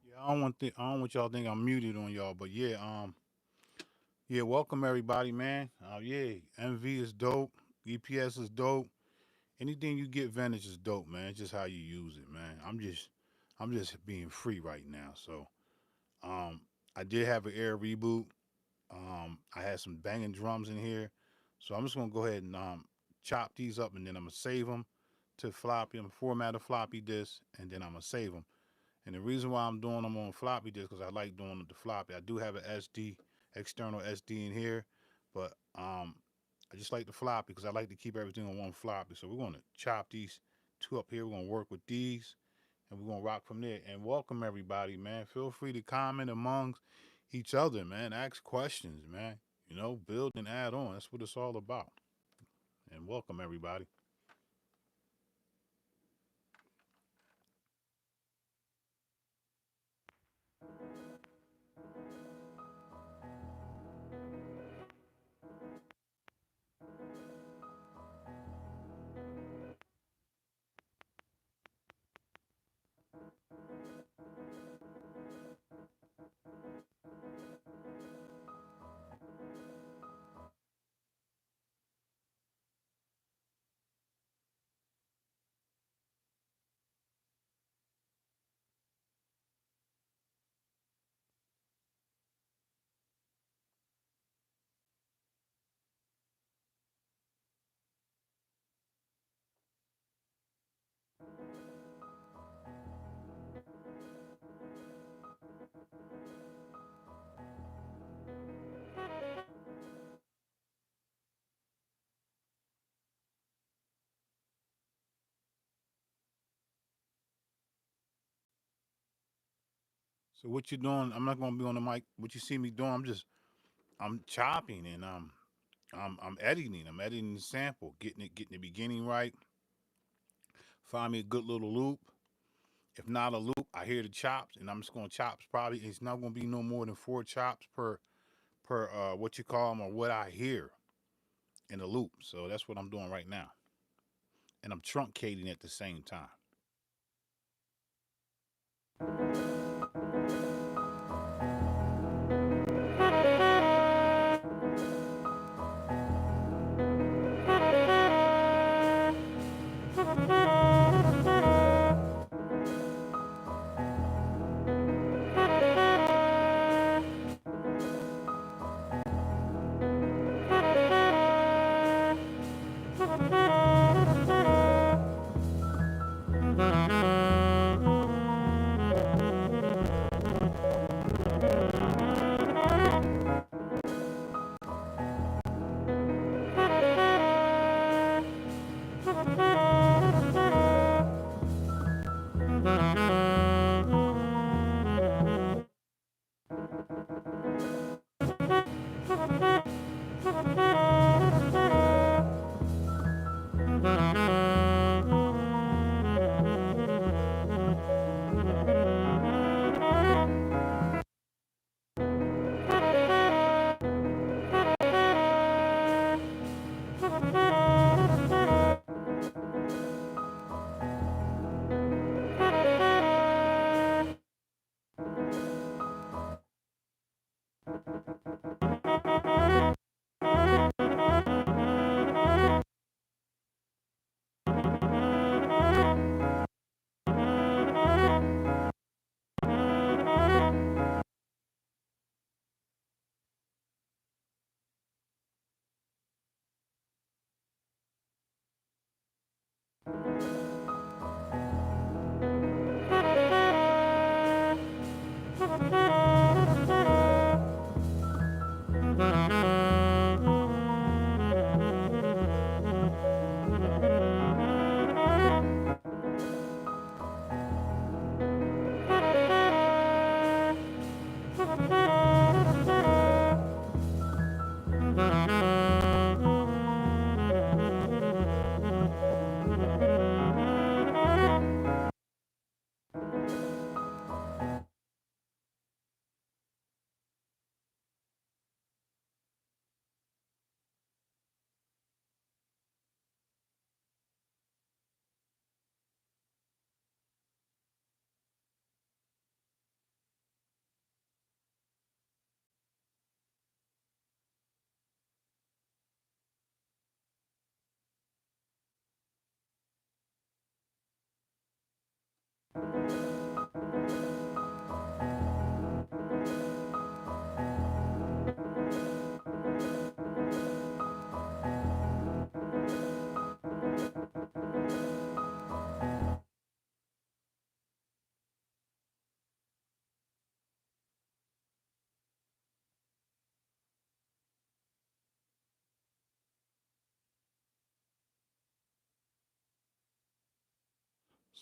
Yeah, I don't want y'all to think I'm muted on y'all, but yeah, yeah, welcome everybody, man. Yeah, MV is dope. EPS is dope. Anything you get vintage is dope, man. It's just how you use it, man. I'm just being free right now. So, um, I did have an air reboot. I had some banging drums in here, so I'm just gonna go ahead and chop these up, and then I'm gonna save them to floppy. I'm gonna format a floppy disk, and then I'm gonna save them. And the reason why I'm doing them on floppy disk because I like doing the floppy. I do have an SD, external SD in here, but I just like the floppy because I like to keep everything on one floppy. So we're going to chop these two up here. We're going to work with these, and we're going to rock from there. And welcome everybody, man. Feel free to comment amongst each other, man. Ask questions, man. You know, build and add on. That's what it's all about. And welcome everybody. So what you doing? I'm not gonna be on the mic. What you see me doing? I'm chopping and I'm editing. I'm editing the sample, getting the beginning right. Find me a good little loop, If not a loop, I hear the chops, and I'm just gonna chops. Probably it's not gonna be no more than 4 chops per what you call them or what I hear in a loop. So that's what I'm doing right now, and I'm truncating at the same time.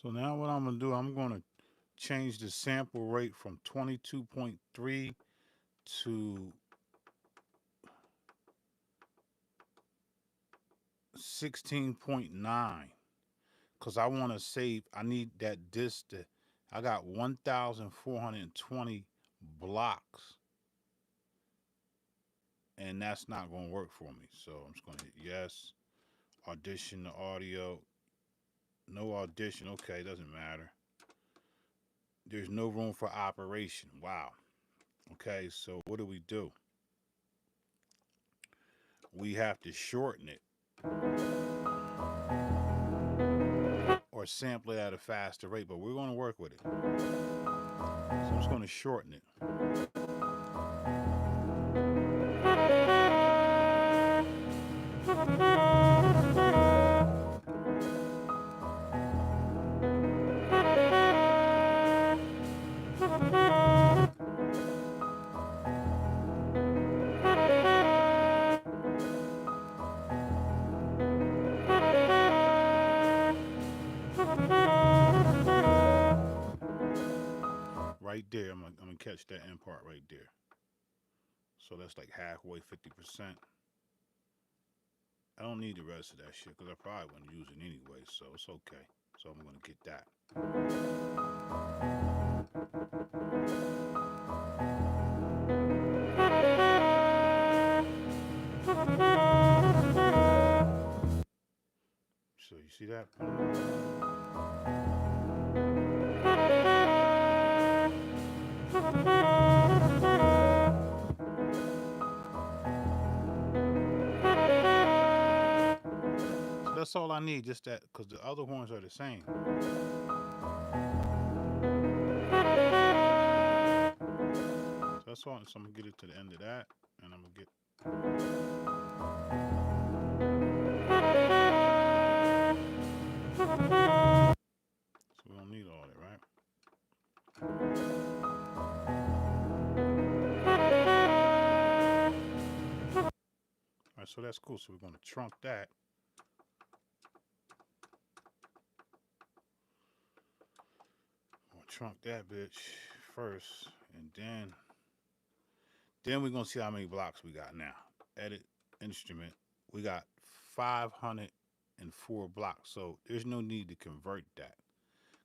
So now what I'm gonna do, I'm gonna change the sample rate from 22.3 to 16.9 because I want to save. I need that disc. I got 1,420 blocks, and that's not going to work for me. So I'm just going to hit yes. Audition the audio. No audition. Okay, doesn't matter. There's no room for operation. Wow. Okay, so what do? We have to shorten it or sample it at a faster rate, but we're going to work with it. So I'm just going to shorten it. Right there, I'm gonna catch that end part right there. So that's like halfway, 50%. I don't need the rest of that shit because I probably wouldn't use it anyway, so it's okay. So I'm gonna get that. So you see that? So that's all I need, just that, because the other horns are the same. So that's all. So I'm gonna get it to the end of that, and I'm gonna get. So we don't need all that, right? All right, so that's cool. So we're gonna trunk that. We'll trunk that bitch first, and then we're gonna see how many blocks we got now. Edit instrument. We got 504 blocks. So there's no need to convert that,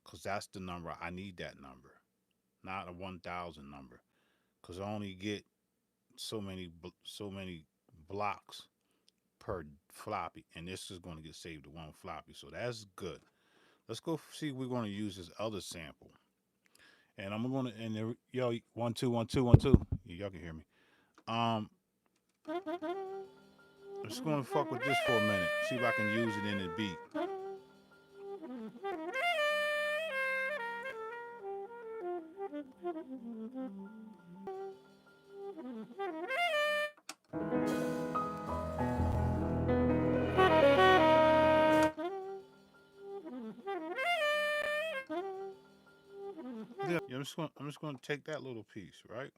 because that's the number. I need that number, not a 1,000 number, because I only get so many blocks per floppy, and this is going to get saved to one floppy. So that's good. Let's go see if we're going to use this other sample. And I'm going to, and there, yo, 1 2 1 2 1 2. Yeah, y'all can hear me. I'm just going to fuck with this for a minute. See if I can use it in the beat. Yeah, I'm just going to take that little piece, right?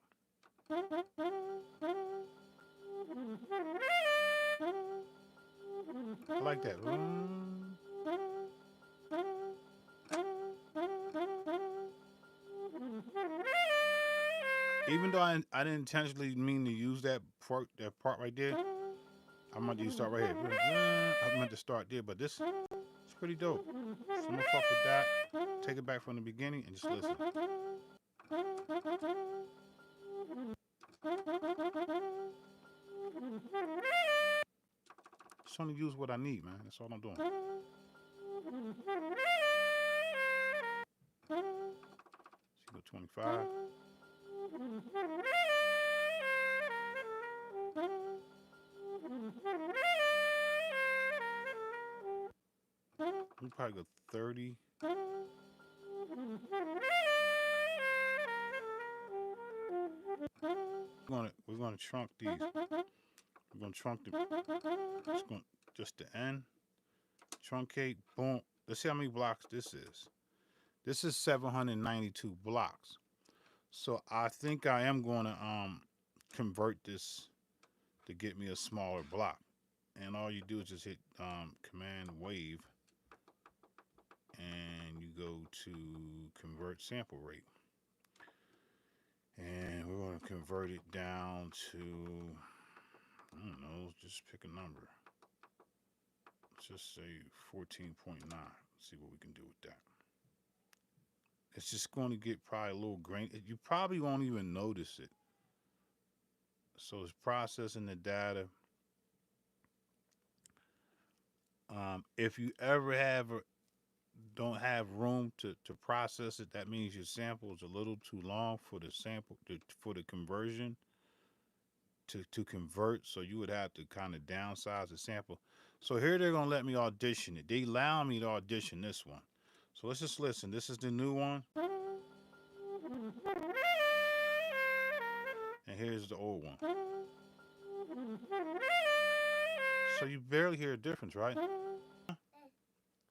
I like that. Even though I didn't intentionally mean to use that part right there, I meant to start right here. I meant to start there, but this is pretty dope. So I'm gonna fuck with that. Take it back from the beginning and just listen. Just trying to use what I need, man. That's all I'm doing. So go 25. We probably go 30. We're gonna trunk these. We're gonna trunk the just the end. Truncate, boom. Let's see how many blocks this is. This is 792 blocks. So I think I am gonna convert this to get me a smaller block. And all you do is just hit Command Wave, and you go to convert sample rate. And we're going to convert it down to, I don't know, just pick a number. Let's just say 14.9. See what we can do with that. It's just going to get probably a little grain. You probably won't even notice it. So it's processing the data. If you ever don't have room to process it, that means your sample is a little too long for the sample for the conversion to convert. So you would have to kind of downsize the sample. So here they're gonna let me audition it. They allow me to audition this one. So let's just listen. This is the new one, and here's the old one. So you barely hear a difference, right?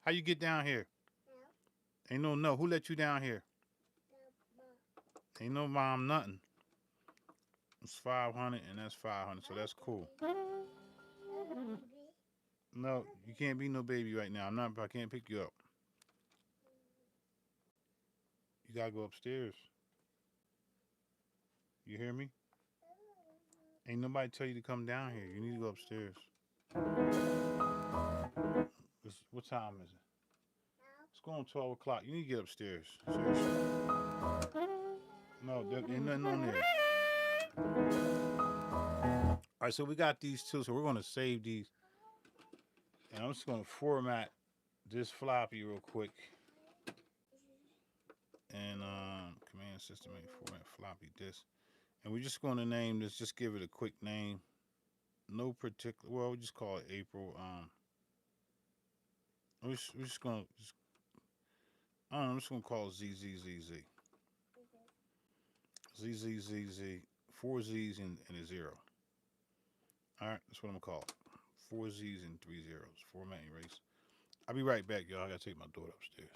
How you get down here? Ain't no. Who let you down here? Ain't no mom nothing. It's 500 and that's 500, so that's cool. No, you can't be no baby right now. I can't pick you up. You gotta go upstairs. You hear me? Ain't nobody tell you to come down here. You need to go upstairs. What time is it? going 12 o'clock. You need to get upstairs. Seriously. No, there ain't nothing on there. All right, so we got these two. So we're going to save these. And I'm just going to format this floppy real quick. And command system A format floppy disk. And we're just going to name this, just give it a quick name. No particular, well, we just call it April. We're just going to, I don't know, I'm just going to call it ZZZZ. ZZZZ, four Z's and a zero. All right, that's what I'm going to call it. Four Z's and three zeros. Format erase. I'll be right back, y'all. I got to take my daughter upstairs.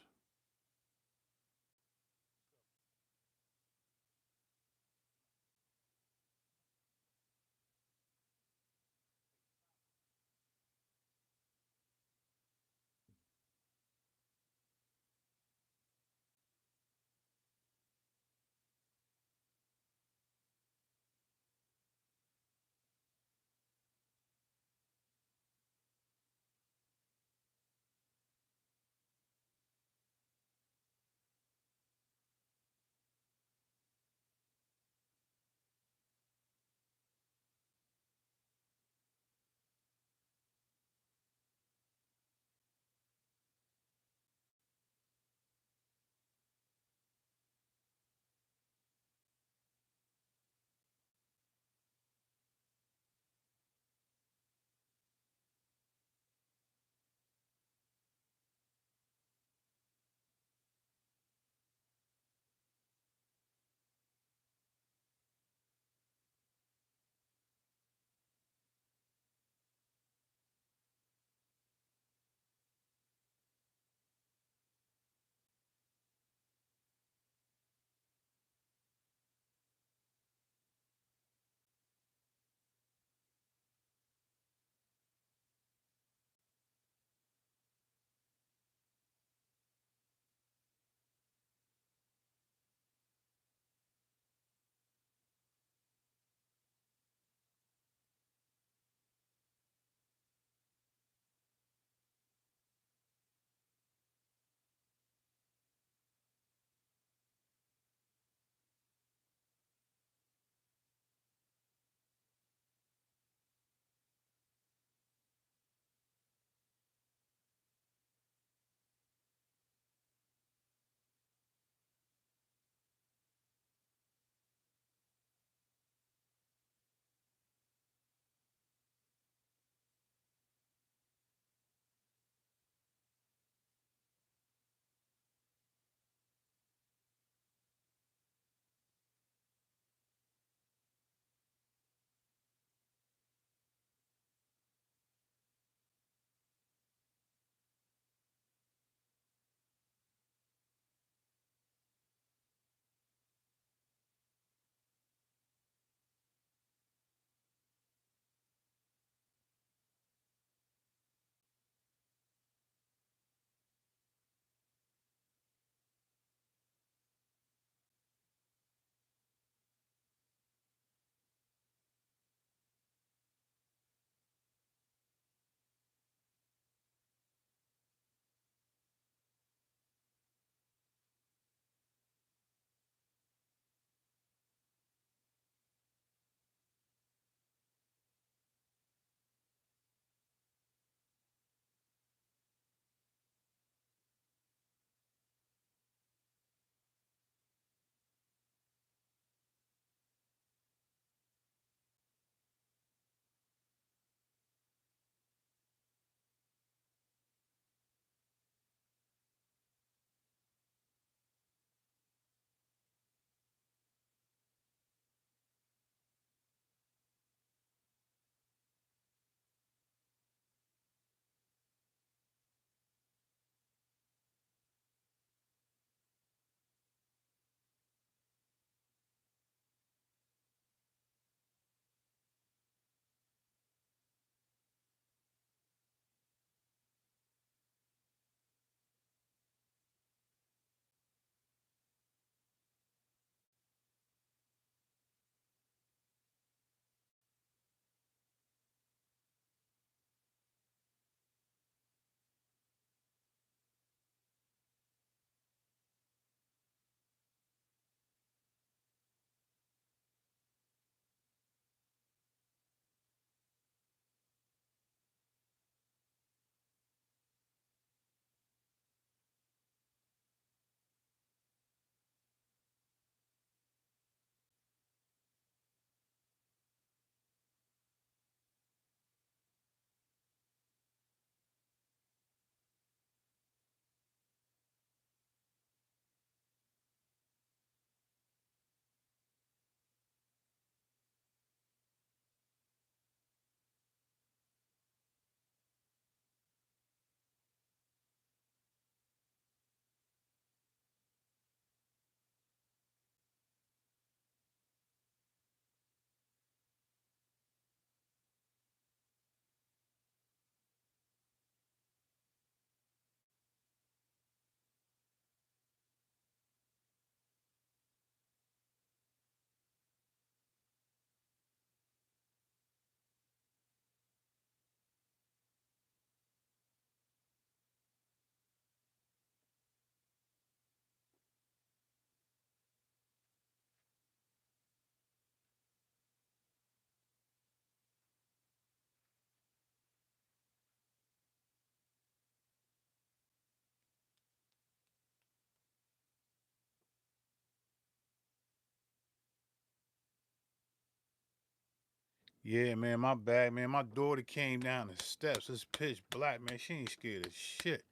Yeah, man, my bad, man. My daughter came down the steps. It's pitch black, man. She ain't scared of shit.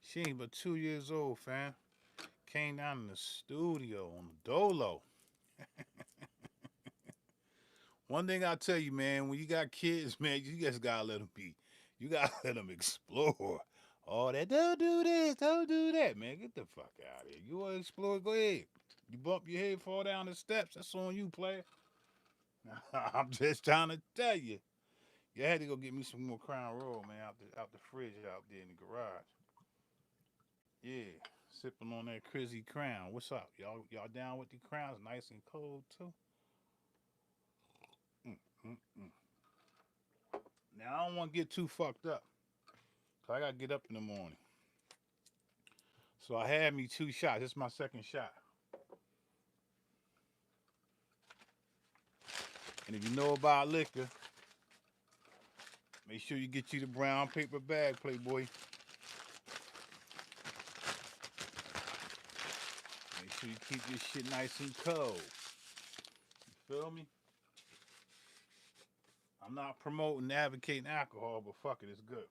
She ain't but 2 years old, fam. Came down in the studio on the dolo. One thing I tell you, man, when you got kids, man, you just gotta let them be. You gotta let them explore. All that, don't do this, don't do that, man. Get the fuck out of here. You wanna explore? Go ahead. You bump your head, fall down the steps. That's on you, player. I'm just trying to tell you. You had to go get me some more Crown Royal, man, out the fridge out there in the garage. Yeah, sipping on that Crizzy Crown. What's up, y'all down with the crowns? Nice and cold too. Mm, mm, mm. Now I don't want to get too fucked up, cause I gotta get up in the morning. So I had me 2 shots. This is my second shot. And if you know about liquor, make sure you get you the brown paper bag, Playboy. Make sure you keep your shit nice and cold. You feel me? I'm not promoting, advocating alcohol, but fuck it, it's good.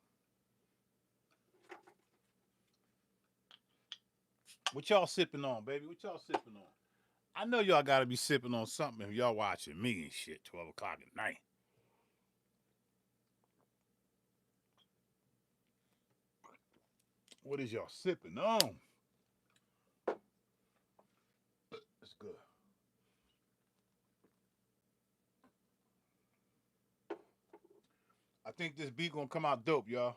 What y'all sipping on, baby? What y'all sipping on? I know y'all gotta be sipping on something if y'all watching me and shit, 12 o'clock at night. What is y'all sipping on? It's good. I think this beat gonna come out dope, y'all.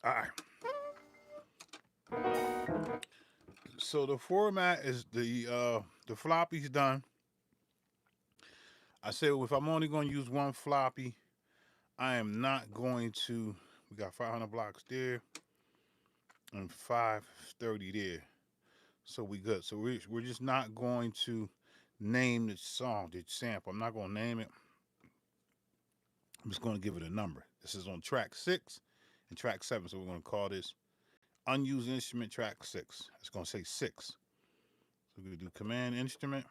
All right. So the format is the floppy's done. I said if I'm only gonna use one floppy, I am not going to. We got 500 blocks there and 530 there, so we good. So we're just not going to name the song, the sample. I'm not gonna name it. I'm just gonna give it a number. This is on track 6 and track 7, so we're gonna call this unused instrument track 6. It's gonna say 6. So we're gonna do command instrument,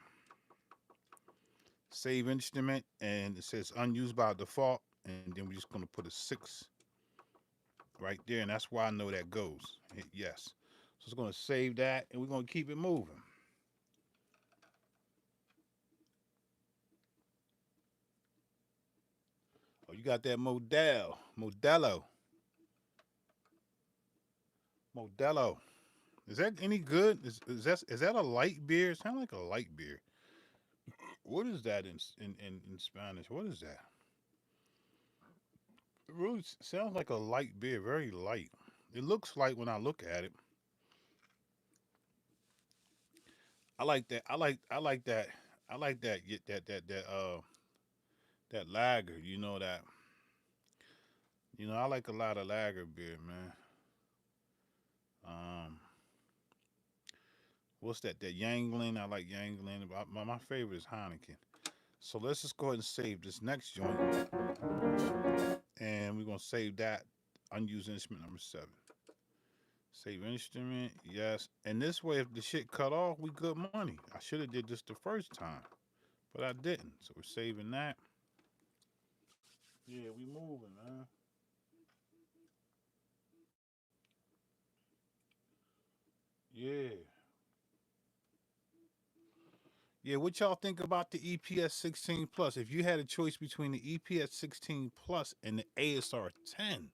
save instrument, and it says unused by default, and then we're just gonna put a 6 right there, and that's why I know that goes. Hit yes. So it's gonna save that, and we're gonna keep it moving. Oh, you got that Modelo. Is that any good? Is that a light beer? It sounds like a light beer. What is that in Spanish? What is that? It really sounds like a light beer, very light. It looks light when I look at it. I like that. I like that. I like that. That lager. I like a lot of lager beer, man. Um, what's that? That Yangling. I like Yangling. My favorite is Heineken. So let's just go ahead and save this next joint, and we're gonna save that unused instrument number 7. Save instrument, yes. And this way, if the shit cut off, we good money. I should have did this the first time, but I didn't. So we're saving that. Yeah, we moving, man. Yeah. Yeah, what y'all think about the EPS 16 Plus? If you had a choice between the EPS 16 Plus and the ASR 10,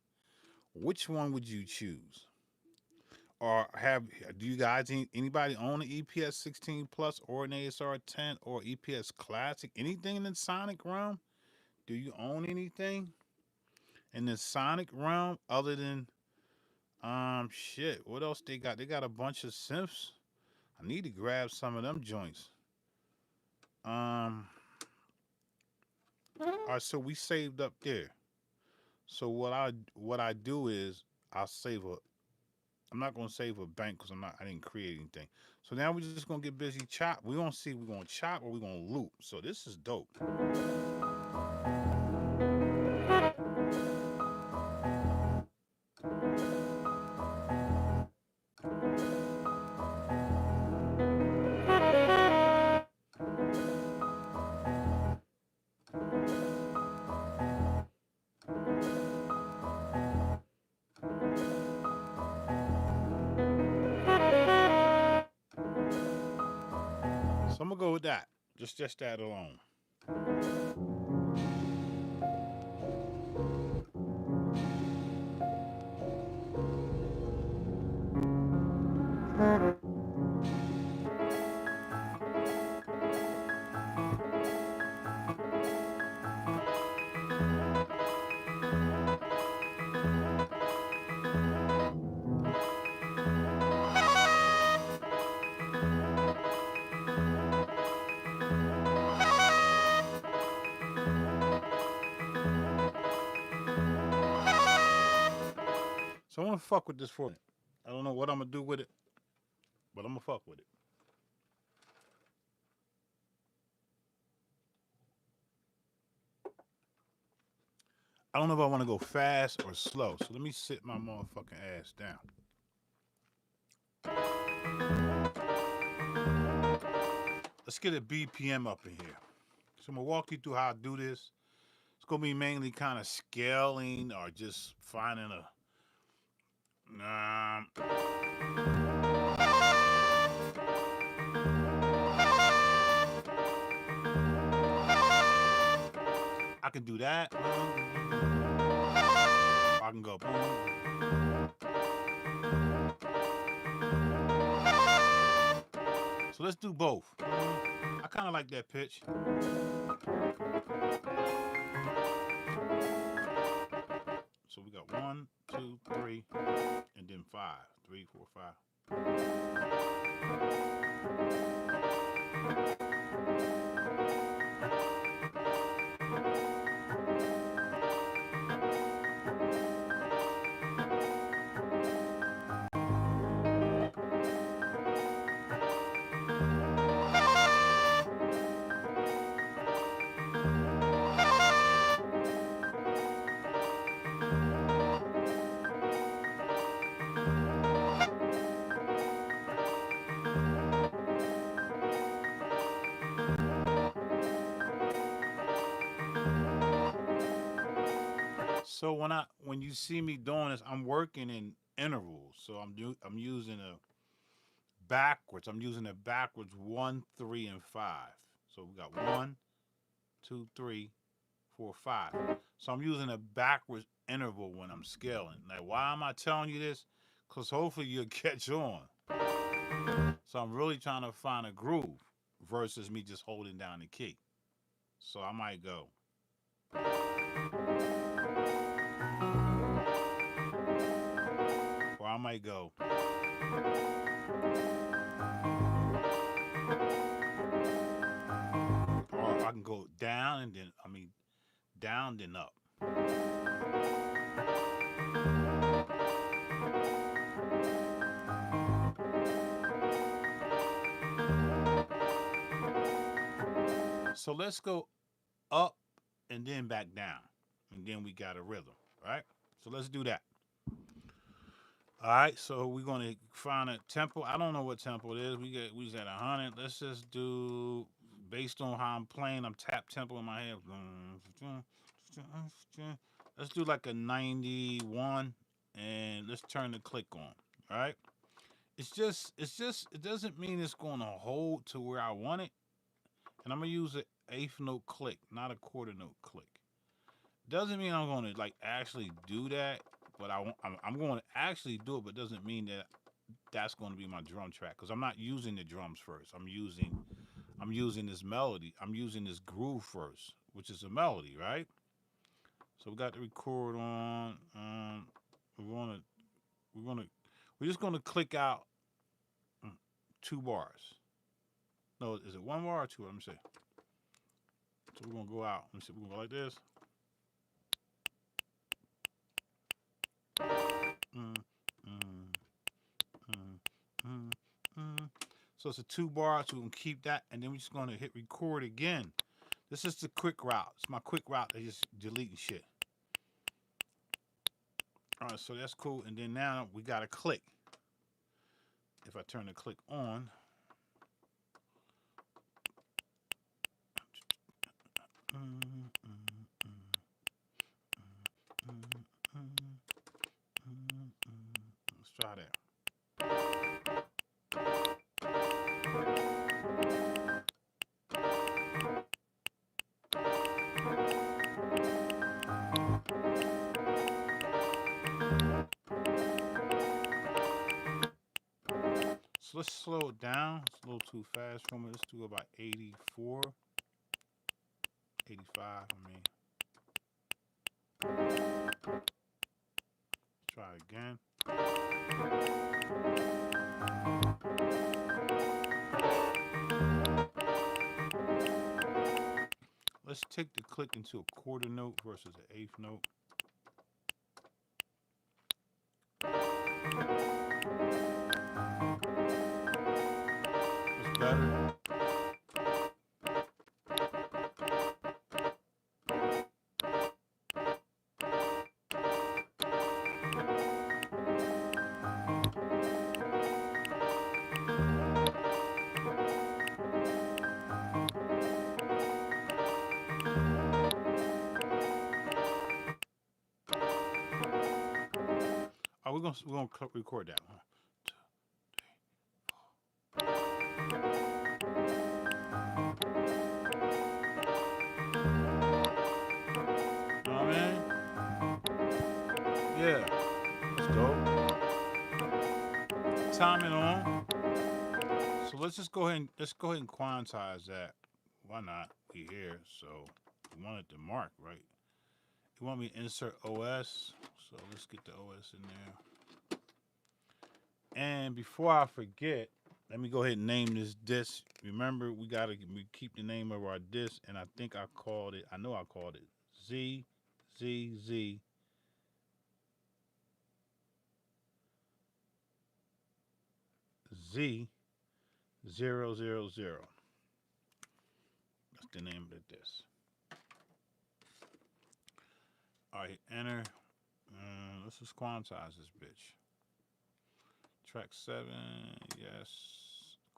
which one would you choose? Or do you guys anybody own an EPS 16 Plus or an ASR 10 or EPS Classic? Anything in the Sonic realm? Do you own anything in the Sonic realm other than shit? What else they got? They got a bunch of synths. I need to grab some of them joints. All right, so we saved up there. So what I do is I'll save a. I'm not gonna save a bank because I didn't create anything. So now we're just gonna get busy chop. We're gonna see if we're gonna chop or we're gonna loop. So this is dope. So I'm gonna go with that. Just that alone. So I'm gonna fuck with this for a minute. I don't know what I'm gonna do with it, but I'm gonna fuck with it. I don't know if I want to go fast or slow. So let me sit my motherfucking ass down. Let's get a BPM up in here. So I'm gonna walk you through how I do this. It's gonna be mainly kind of scaling or just finding a. I can do that. I can go. So let's do both. I kind of like that pitch. So we got 1, 2, 3, and then 5. 3, 4, 5. So when you see me doing this, I'm working in intervals. So I'm using a backwards. I'm using it backwards 1, 3, and 5. So we got 1, 2, 3, 4, 5. So I'm using a backwards interval when I'm scaling. Now, why am I telling you this? Because hopefully you'll catch on. So I'm really trying to find a groove versus me just holding down the key. So I might go. Or I might go. Or I can go down and then, down then up. So let's go up and then back down. And then we got a rhythm, right? So let's do that. All right, so we're gonna find a tempo. I don't know what tempo it is. We was at 100. Let's just do based on how I'm playing. I'm tap tempo in my head. Let's do like a 91, and let's turn the click on. All right. It doesn't mean it's gonna hold to where I want it. And I'm gonna use an eighth note click, not a quarter note click. Doesn't mean I'm gonna like actually do that, but I'm going to actually do it. But doesn't mean that that's going to be my drum track because I'm not using the drums first. I'm using this melody. I'm using this groove first, which is a melody, right? So we got the record on. We're just gonna click out 2 bars. No, is it 1 bar or 2? Let me see. So we're gonna go out. Let me see. We're gonna go like this. So it's a 2 bar, so we can keep that, and then we're just gonna hit record again. This is the quick route. It's my quick route to just deleting shit. All right, so that's cool. And then now we got a click. If I turn the click on, let's try that. So let's slow it down. It's a little too fast for me. Let's do about 84, 85. I mean, let's try again. Let's take the click into a quarter note versus an eighth note. It's better. Oh, we're gonna record that one. You know what I mean? Yeah, that's dope. Timing on. So let's just go ahead and quantize that. Why not? We here, so we want it to mark, right? You want me to insert OS, so let's get the OS in there. And before I forget, let me go ahead and name this disc. Remember, we keep the name of our disc, and I think I called it. I know I called it ZZZ. Z000. That's the name of the disc. All right, enter. Let's just quantize this bitch. Track 7, yes.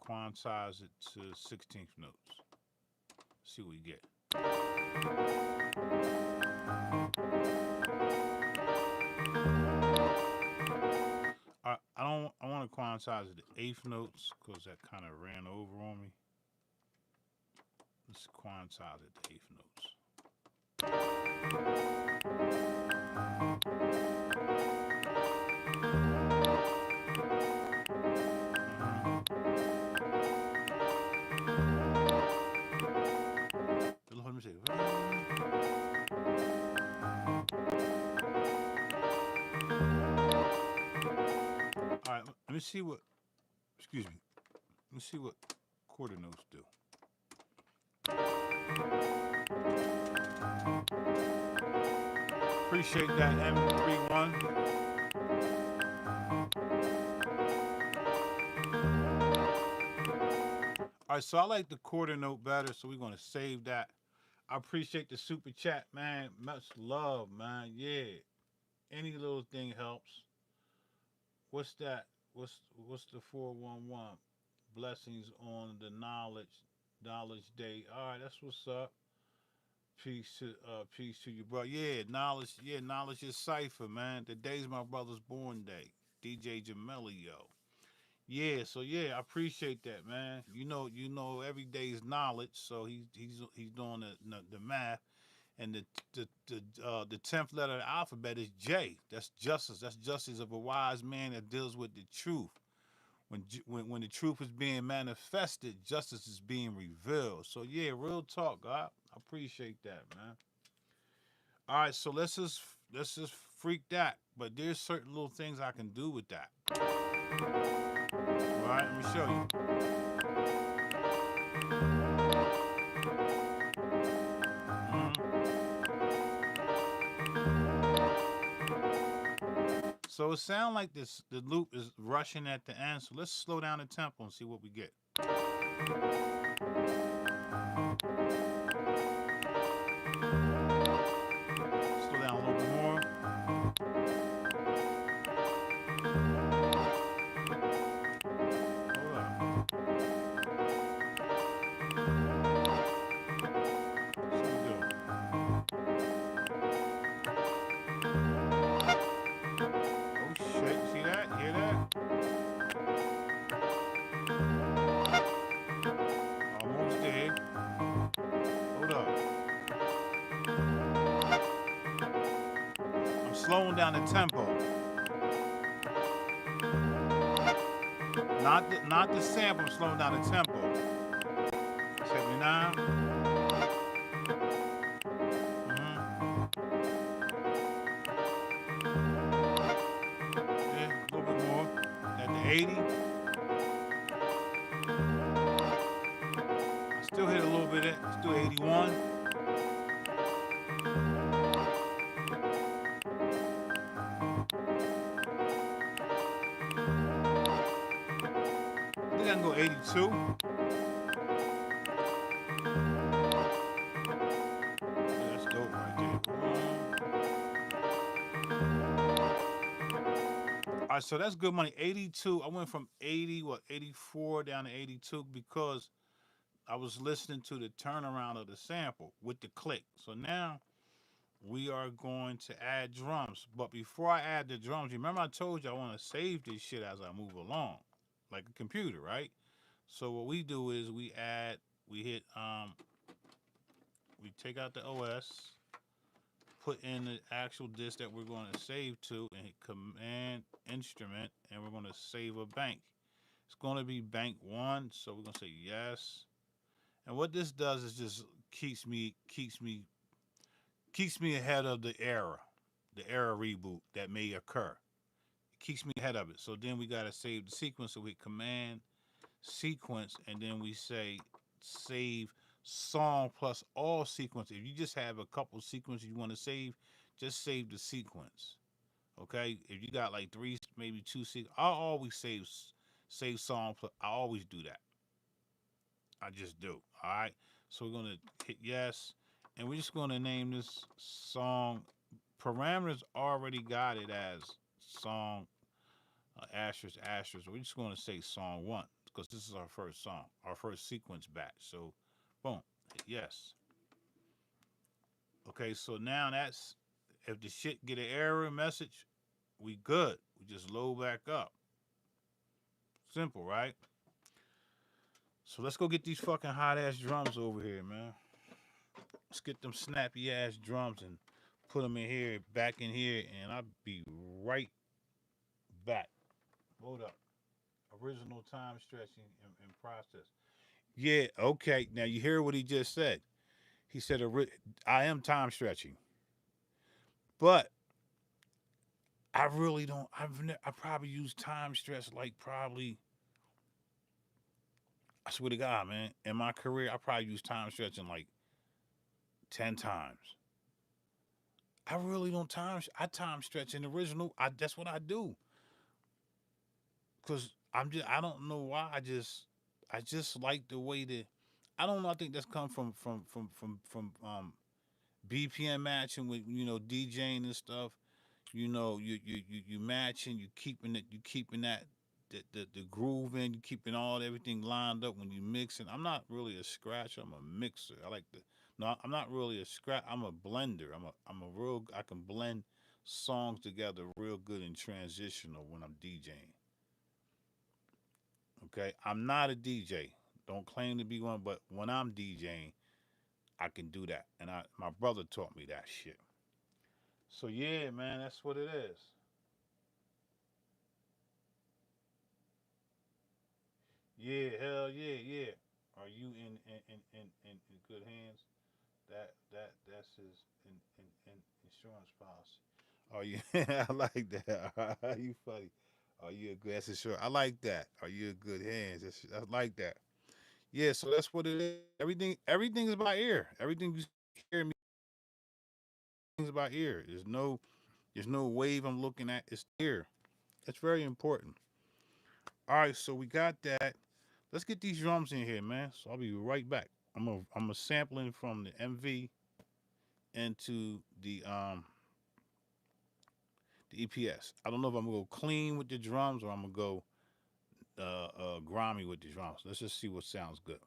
Quantize it to 16th notes. See what we get. I want to quantize it to 8th notes because that kind of ran over on me. Let's quantize it to 8th notes. Let me see. All right, let me see what. Excuse me. Let me see what quarter notes do. Appreciate that, M31. All right, so I like the quarter note better, so we're gonna save that. I appreciate the super chat, man. Much love, man. Yeah, any little thing helps. What's that? What's the 411? Blessings on the knowledge day. All right, that's what's up. Peace to you, bro. Yeah, knowledge is cipher, man. Today's my brother's born day. DJ Jamelio. Yeah, so yeah, I appreciate that, man. Every day's knowledge. So he's doing the math, and the 10th letter of the alphabet is J. That's justice. That's justice of a wise man that deals with the truth. When the truth is being manifested, justice is being revealed. So yeah, real talk. I appreciate that, man. All right, so let's just freak that. But there's certain little things I can do with that. All right, let me show you. So it sounds like the loop is rushing at the end. So let's slow down the tempo and see what we get. Slow down a little bit more. Hold up. See what we do. Oh shit! See that? Hear that? Almost there. Hold up. I'm slowing down the tempo. 9 not the sample. I'm slowing down the tempo. 79. Mm-hmm. Yeah, a little bit more. At the 80, I still hit a little bit. Still 81. I think I can go 82. Yeah, that's dope right there. All right, so that's good money. 82. I went from 80, 84 down to 82 because I was listening to the turnaround of the sample with the click. So now we are going to add drums. But before I add the drums, remember I told you I want to save this shit as I move along, like a computer, right? So what we do is we hit, we take out the OS, put in the actual disk that we're going to save to, and hit Command Instrument, and we're going to save a bank. It's going to be bank one, so we're going to say yes. And what this does is just keeps me ahead of the error reboot that may occur. It keeps me ahead of it. So then we gotta save the sequence. So we command sequence, and then we say save song plus all sequence. If you just have a couple sequences you want to save, just save the sequence. Okay. If you got like three, maybe two sequences, I'll always save song plus. I always do that. I just do. All right. So we're gonna hit yes, and we're just gonna name this song. Parameters already got it as song asterisk asterisk. We're just gonna say song one because this is our first song, our first sequence batch. So, boom, hit yes. Okay. So now that's if the shit get an error message, we good. We just load back up. Simple, right? So let's go get these fucking hot ass drums over here, man. Let's get them snappy ass drums and put them in here, back in here, and I'll be right back. Hold up. Original time stretching and process. Yeah, okay. Now you hear what he just said. He said, I am time stretching, but I really don't. I probably use time stretch like probably. I swear to God, man. In my career, I probably use time stretching like 10 times. I really don't time. I time stretch in the original. That's what I do. Cause I don't know why. I just like the way that. I don't know. I think that's come from BPM matching with DJing and stuff. You matching, you keeping that the groove in, you keeping everything lined up when you mixing. I'm not really a scratcher. I'm a mixer. I like the no. I'm not really a scratch. I'm a blender. I'm a real. I can blend songs together real good and transitional when I'm DJing. Okay, I'm not a DJ. Don't claim to be one, but when I'm DJing, I can do that. And my brother taught me that shit. So yeah, man, that's what it is. Yeah, hell yeah, yeah. Are you in good hands? That's his in insurance policy. Oh yeah, I like that. Are you funny? Are you a good? That's insurance. I like that. Are you in good hands? I like that. Yeah, so that's what it is. Everything is by ear. Everything you hear me is by ear. There's no wave I'm looking at. It's ear. That's very important. All right, so we got that. Let's get these drums in here, man. So I'll be right back. I'm a sampling from the MV into the EPS. I don't know if I'm gonna go clean with the drums or I'm gonna go grimy with the drums. Let's just see what sounds good.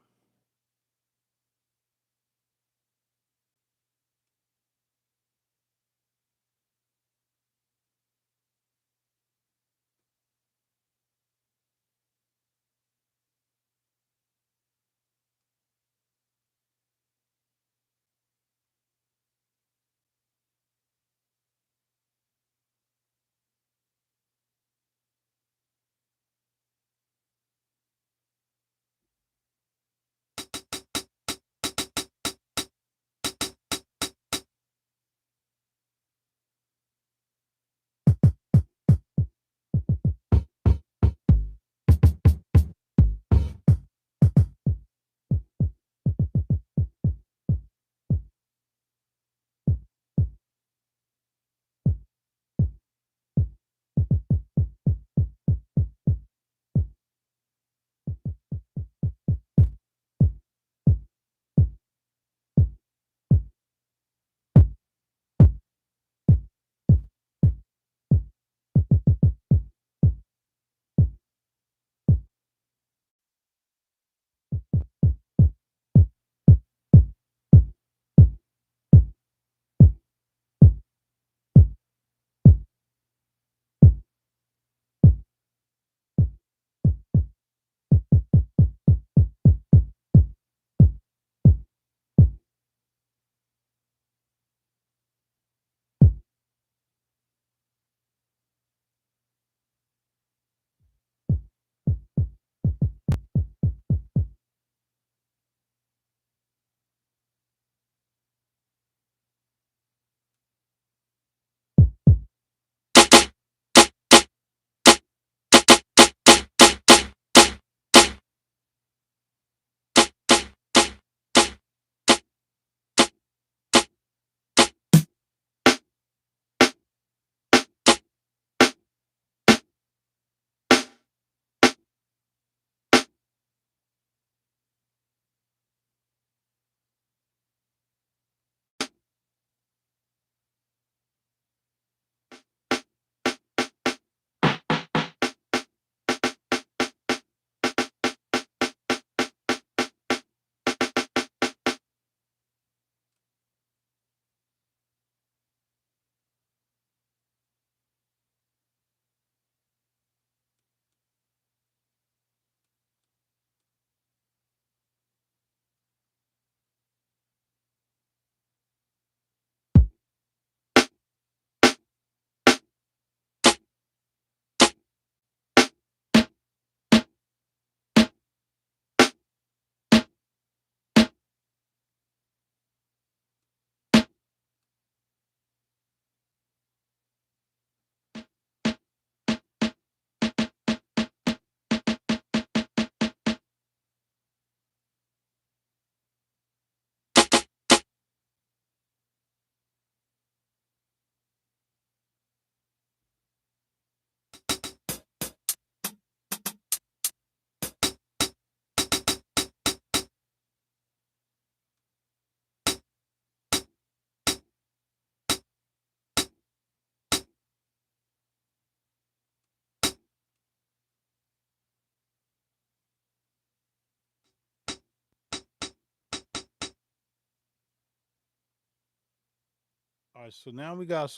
All right, so now we got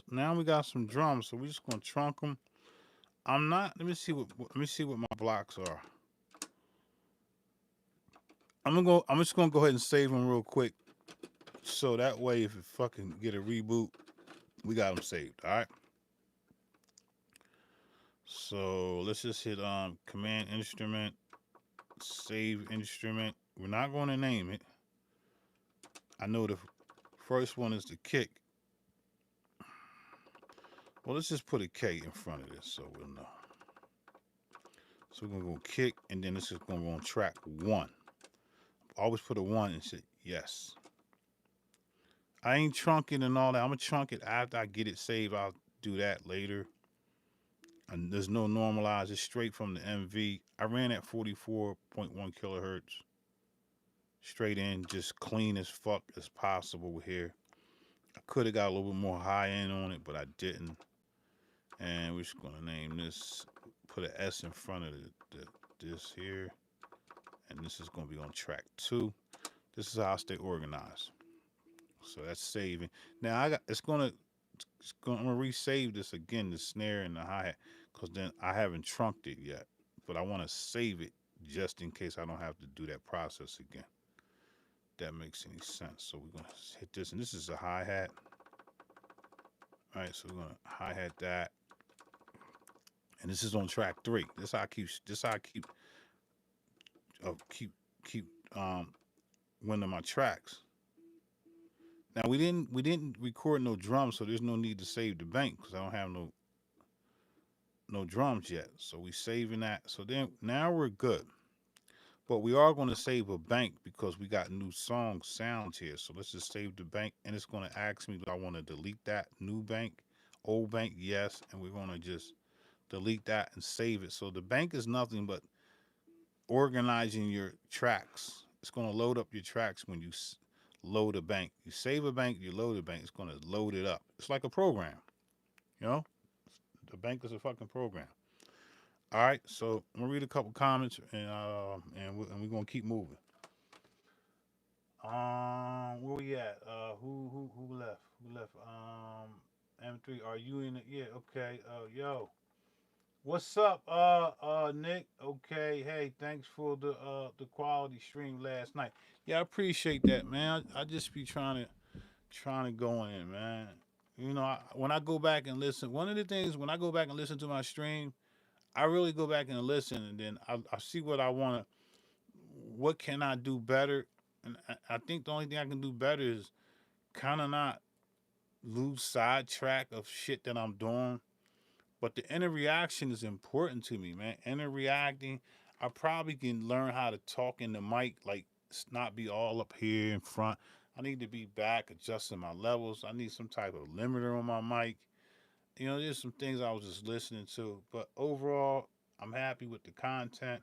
some drums. So we just gonna trunk them. I'm not. Let me see what my blocks are. I'm just gonna go ahead and save them real quick, so that way if it fucking get a reboot, we got them saved. All right. So let's just hit command instrument, save instrument. We're not going to name it. I know the first one is the kick. Well, let's just put a K in front of this so we'll know. So we're gonna go kick, and then this is gonna go on track one. Always put a one and say yes. I ain't trunking and all that. I'm gonna trunk it after I get it saved. I'll do that later. And there's no normalize. It's straight from the MV. I ran at 44.1 kilohertz. Straight in, just clean as fuck as possible here. I could have got a little bit more high end on it, but I didn't. And we're just gonna name this. Put an S in front of this here, and this is gonna be on track two. This is how I stay organized. So that's saving. Now I'm gonna resave this again, the snare and the hi hat, because then I haven't trunked it yet. But I want to save it just in case I don't have to do that process again. If that makes any sense. So we're gonna hit this, and this is a hi hat. All right, so we're gonna hi hat that, and this is on track three. This how I keep. This how I keep. Keep winning my tracks. Now we didn't record no drums, so there's no need to save the bank because I don't have no drums yet. So we saving that. So then now we're good. But we are going to save a bank because we got new song sounds here. So let's just save the bank, and it's going to ask me, do I want to delete that new bank, old bank? Yes, and we're going to just delete that and save it. So the bank is nothing but organizing your tracks. It's going to load up your tracks when you load a bank. You save a bank, you load a bank. It's going to load it up. It's like a program, you know. The bank is a fucking program. All right, so I'm gonna read a couple comments and we're gonna keep moving. Where we at? Who left? Who left? M3. Are you in it? Yeah. Okay. Yo, what's up? Nick. Okay. Hey, thanks for the quality stream last night. Yeah, I appreciate that, man. I just be trying to go in, man. You know, when I go back and listen, one of the things when I go back and listen to my stream, I really go back and listen, and then I see what I want to, what can I do better, and I think the only thing I can do better is kind of not lose sidetrack of shit that I'm doing. But the inner reaction is important to me, man. Inner reacting, I probably can learn how to talk in the mic, like not be all up here in front. I need to be back, adjusting my levels. I need some type of limiter on my mic. You know, there's some things I was just listening to, but overall, I'm happy with the content.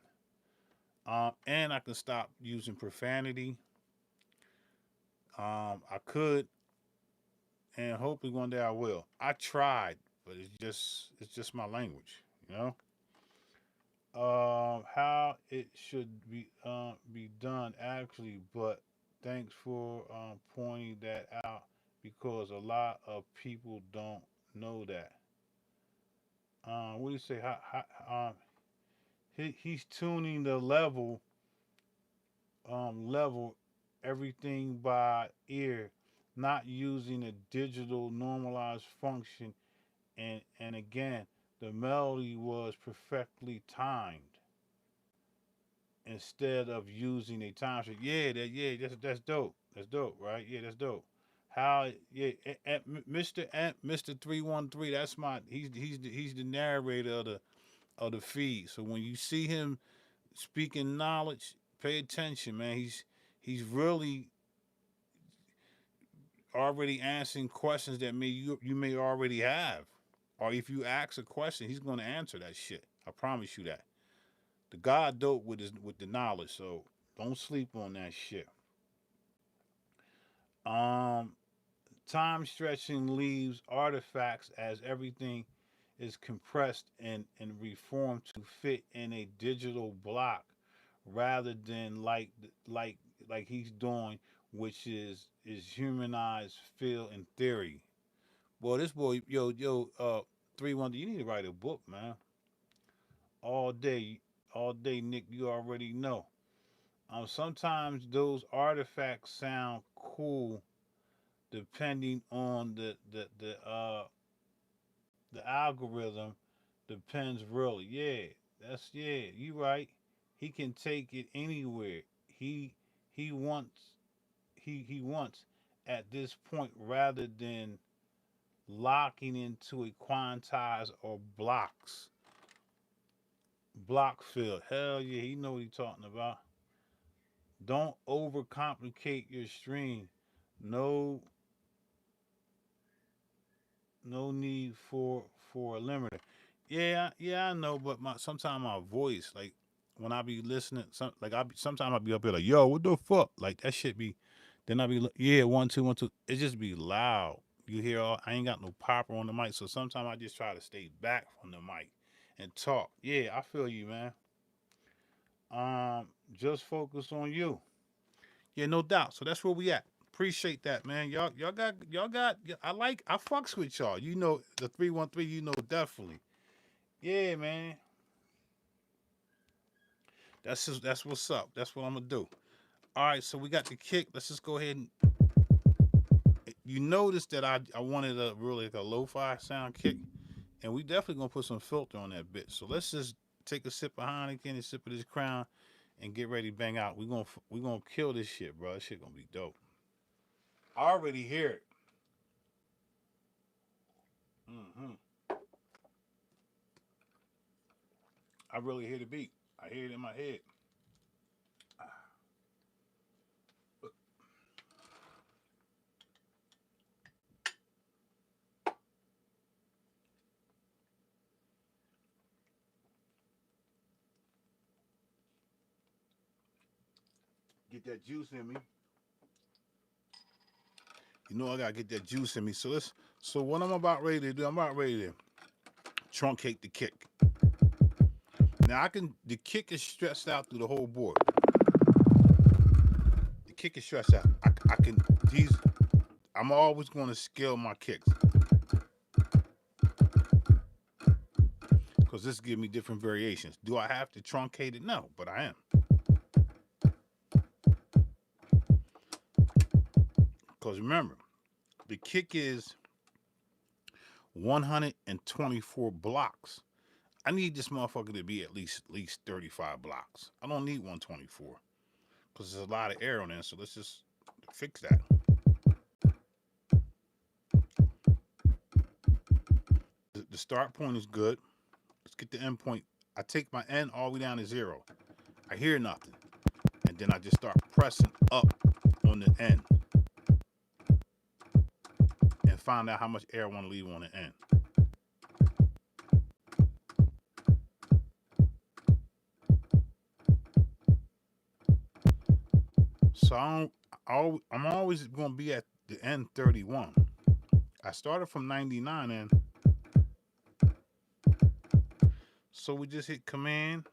And I can stop using profanity. I could, and hopefully one day I will. I tried, but it's just my language, you know. How it should be done actually, but thanks for pointing that out because a lot of people don't know that. What do you say? He's tuning the level everything by ear, not using a digital normalized function. And again, the melody was perfectly timed instead of using a time sheet. That's dope. That's dope, right? Yeah, that's dope. How yeah, Mr. 313. That's my he's the narrator of the feed. So when you see him speaking knowledge, pay attention, man. He's really already answering questions that you may already have. Or if you ask a question, he's gonna answer that shit. I promise you that. The God dope with the knowledge, so don't sleep on that shit. Um Time stretching leaves artifacts as everything is compressed and reformed to fit in a digital block rather than like he's doing, which is humanized feel in theory. Boy, this boy, yo, 3-1, you need to write a book, man. All day, all day, Nick, you already know. Sometimes those artifacts sound cool depending on the algorithm. Depends really. Yeah, you right. He can take it anywhere. He he wants he wants at this point rather than locking into a quantize or block field. Hell yeah, he know what he talking about. Don't overcomplicate your stream. No no need for a limiter. Yeah, I know, but sometimes my voice, like when I be listening, sometimes I be up here like, yo, what the fuck? Like that shit be, then I be yeah, 1 2 1 2. It just be loud. You hear all? I ain't got no popper on the mic, so sometimes I just try to stay back from the mic and talk. Yeah, I feel you, man. Just focus on you. Yeah, no doubt. So that's where we at. Appreciate that, man. Y'all got. I fucks with y'all. You know the 313. You know definitely. Yeah, man. That's what's up. That's what I'm gonna do. All right. So we got the kick. Let's just go ahead and. You notice that I wanted a really like a lo-fi sound kick, and we definitely gonna put some filter on that bit. So let's just take a sip of Heineken and sip of this Crown, and get ready to bang out. We gonna kill this shit, bro. This shit gonna be dope. I already hear it. Hmm. I really hear the beat. I hear it in my head. Get that juice in me. You know I gotta get that juice in me. So what I'm about ready to do, I'm about ready to truncate the kick. Now the kick is stretched out through the whole board. The kick is stretched out. I can these I'm always gonna scale my kicks. Because this gives me different variations. Do I have to truncate it? No, but I am. Because remember, the kick is 124 blocks. I need this motherfucker to be at least 35 blocks. I don't need 124 because there's a lot of air on there. So let's just fix that. The start point is good. Let's get the end point. I take my end all the way down to 0. I hear nothing, and then I just start pressing up on the end and find out how much air I want to leave on the end. So I'm always going to be at the end 31. I started from 99 and so we just hit command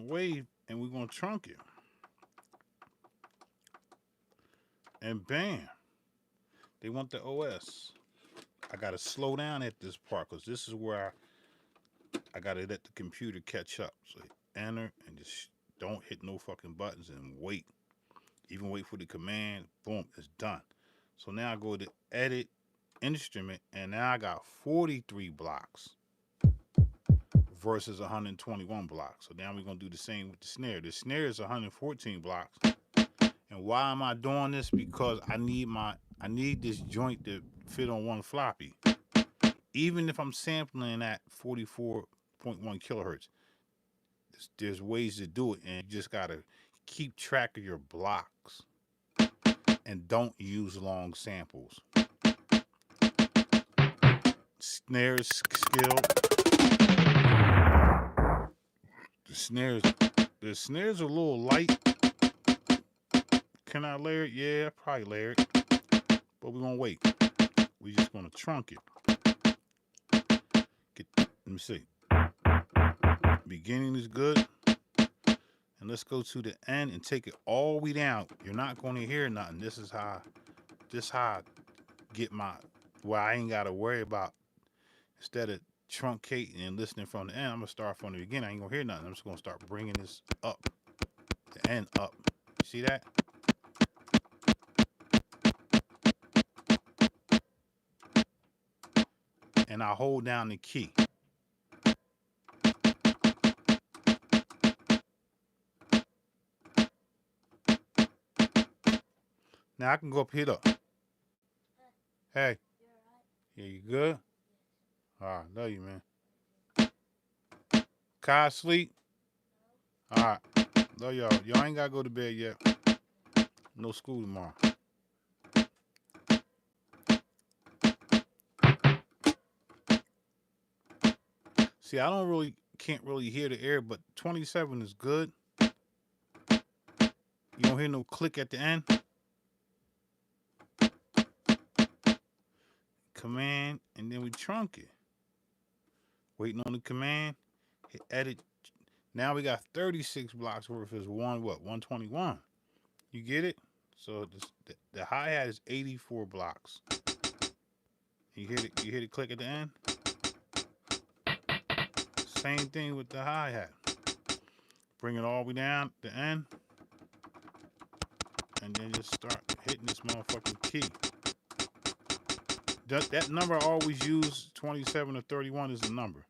wave and we're going to trunk it. And bam, they want the OS. I got to slow down at this part because this is where I got to let the computer catch up. So hit enter and just don't hit no fucking buttons and wait. Even wait for the command. Boom, it's done. So now I go to edit instrument and now I got 43 blocks versus 121 blocks. So now we're going to do the same with the snare. The snare is 114 blocks. And why am I doing this? Because I need this joint to fit on one floppy. Even if I'm sampling at 44.1 kilohertz, there's ways to do it, and you just gotta keep track of your blocks and don't use long samples. Snares skill. The snares are a little light. Can I layer it? Yeah, probably layer it. But we're gonna wait. We're just gonna trunk it. Let me see. Beginning is good. And let's go to the end and take it all the way down. You're not gonna hear nothing. This is how get my, well, I ain't gotta worry about, instead of truncating and listening from the end, I'm gonna start from the beginning. I ain't gonna hear nothing. I'm just gonna start bringing this up, the end up. See that? And I hold down the key. Now I can go up here though. Hey, yeah, you good? All right, love you, man. Kai sleep? All right, love y'all. Y'all ain't gotta go to bed yet. No school tomorrow. See, I don't really, can't really hear the air, but 27 is good. You don't hear no click at the end. Command, and then we trunk it. Waiting on the command. Hit edit. Now we got 36 blocks worth is 121. You get it? So the hi-hat is 84 blocks. You hear the click at the end? Same thing with the hi-hat. Bring it all the way down the end. And then just start hitting this motherfucking key. That number I always use, 27 or 31 is the number.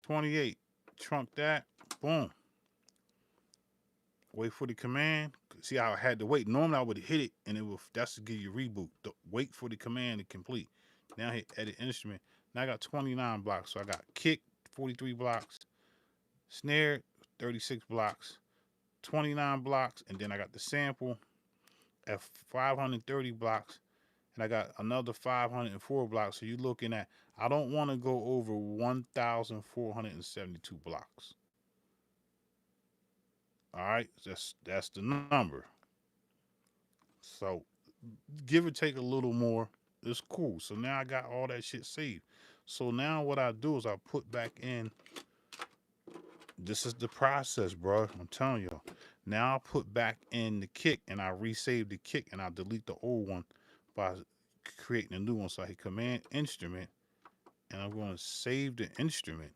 $28. Trunk that. Boom. Wait for the command. See how I had to wait. Normally I would hit it and that's to give you a reboot. Wait for the command to complete. Now I hit edit instrument. Now I got 29 blocks. So I got kick, 43 blocks, snare, 36 blocks, 29 blocks, and then I got the sample at 530 blocks, and I got another 504 blocks. So you're looking at, I don't want to go over 1,472 blocks. All right, that's the number. So give or take a little more, it's cool. So now I got all that shit saved. So now what I do is I put back in, this is the process, bro. I'm telling y'all. Now I put back in the kick and I resave the kick and I delete the old one by creating a new one. So I hit command instrument and I'm going to save the instrument,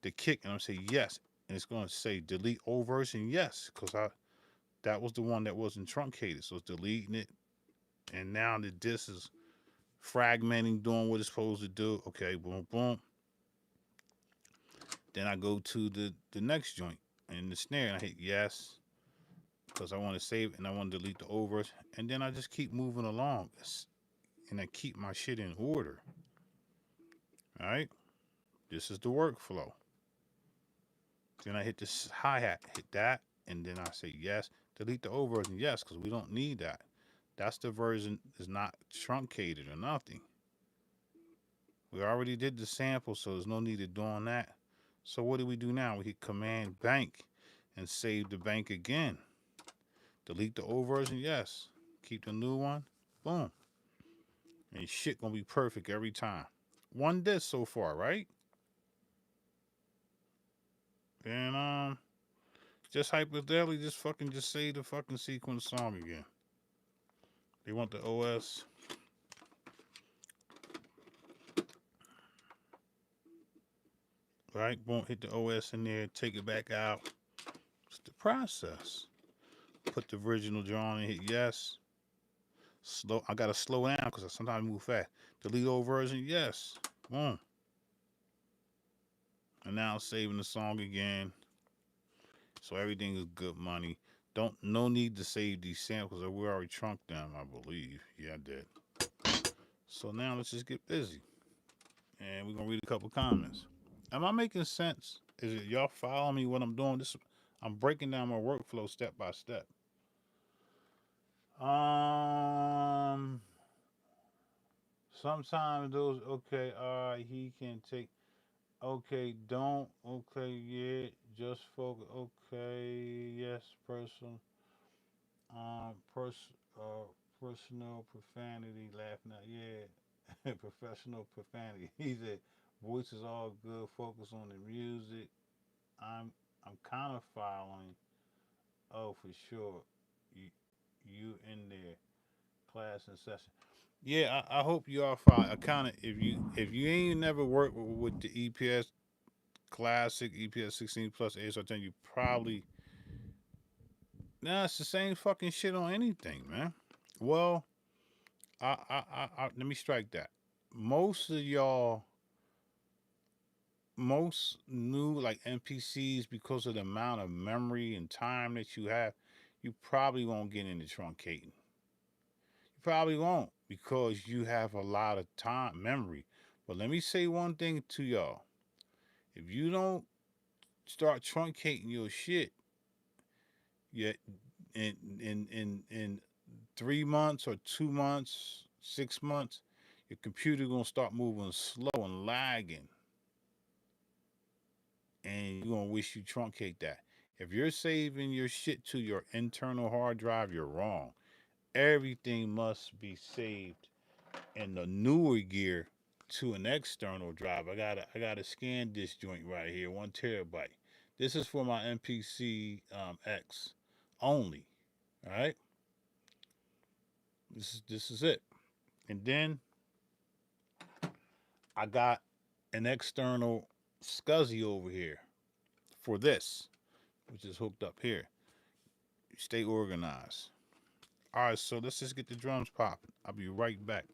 the kick, and I'm going to say yes. And it's going to say delete old version, yes, because that was the one that wasn't truncated. So it's deleting it. And now the disc is fragmenting, doing what it's supposed to do. Okay, boom, boom. Then I go to the next joint and the snare and I hit yes because I want to save it and I want to delete the old version. And then I just keep moving along and I keep my shit in order. All right, this is the workflow. Then I hit this hi-hat, hit that, and then I say yes, delete the old version, yes, because we don't need that. That's the version is not truncated or nothing. We already did the sample, so there's no need of doing that. So what do we do now? We hit command bank and save the bank again. Delete the old version, yes. Keep the new one, boom. And shit gonna be perfect every time. One disc so far, right? And just hypothetically, just say the fucking sequence song again. They want the OS. Right? Won't hit the OS in there, take it back out. It's the process. Put the original drawing and hit yes. Slow. I gotta slow down because I sometimes move fast. Delete old version, yes. Boom. And now saving the song again. So everything is good money. No need to save these samples. We already trunked them, I believe. Yeah, I did. So now let's just get busy. And we're gonna read a couple comments. Am I making sense? Is it y'all following me what I'm doing? I'm breaking down my workflow step by step. Um Sometimes those okay, he can take okay, don't okay, yeah, just focus okay, yes, person pers personal profanity laughing at yeah. Professional profanity. He said voice is all good, focus on the music. I'm I'm kind of following. Oh, for sure. You in there, class in session. Yeah, I hope you all find a kind of if you ain't never worked with the EPS classic EPS 16 plus ASR10, you probably it's the same fucking shit on anything, man. Well, let me strike that. Most of y'all, most new like NPCs, because of the amount of memory and time that you have, you probably won't get into truncating. You probably won't because you have a lot of time memory. But let me say one thing to y'all. If you don't start truncating your shit yet in 3 months or 2 months, 6 months, your computer gonna start moving slow and lagging. And you're gonna wish you truncate that. If you're saving your shit to your internal hard drive, you're wrong. Everything must be saved in the newer gear to an external drive. I gotta scan this joint right here, 1 terabyte. This is for my MPC X only. All right, this is it. And then I got an external SCSI over here for this, which is hooked up here. Stay organized. All right, so let's just get the drums popping. I'll be right back.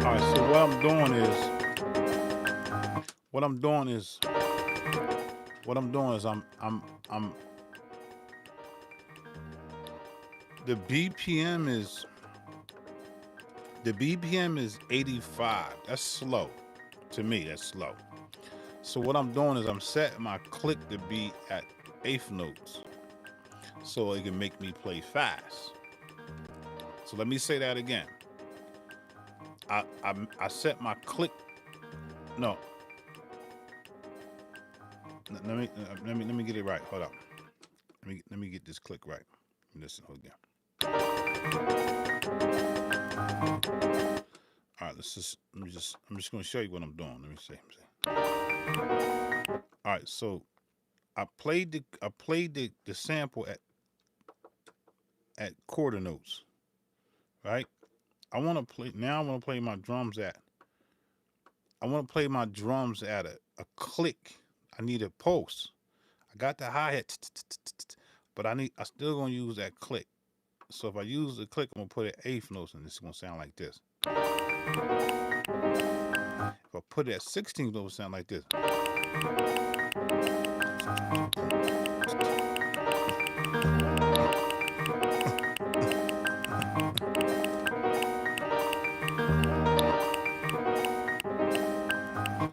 All right, so what I'm doing is what I'm doing is I'm the BPM is the BPM is 85. That's slow. To me, that's slow. So what I'm doing is I'm setting my click to be at eighth notes so it can make me play fast. So let me say that again. I set my click. No, let me get it right. Hold up. Let me get this click right. Listen again. All right, I'm just gonna show you what I'm doing. Let me see. All right, so I played the sample at quarter notes, right? I want to play now. I want to play my drums at. I want to play my drums at a click. I need a pulse. I got the hi hat, but I still gonna use that click. So if I use the click, I'm gonna put it eighth notes, and it's gonna sound like this. If I put it at 16th notes, it'll sound like this.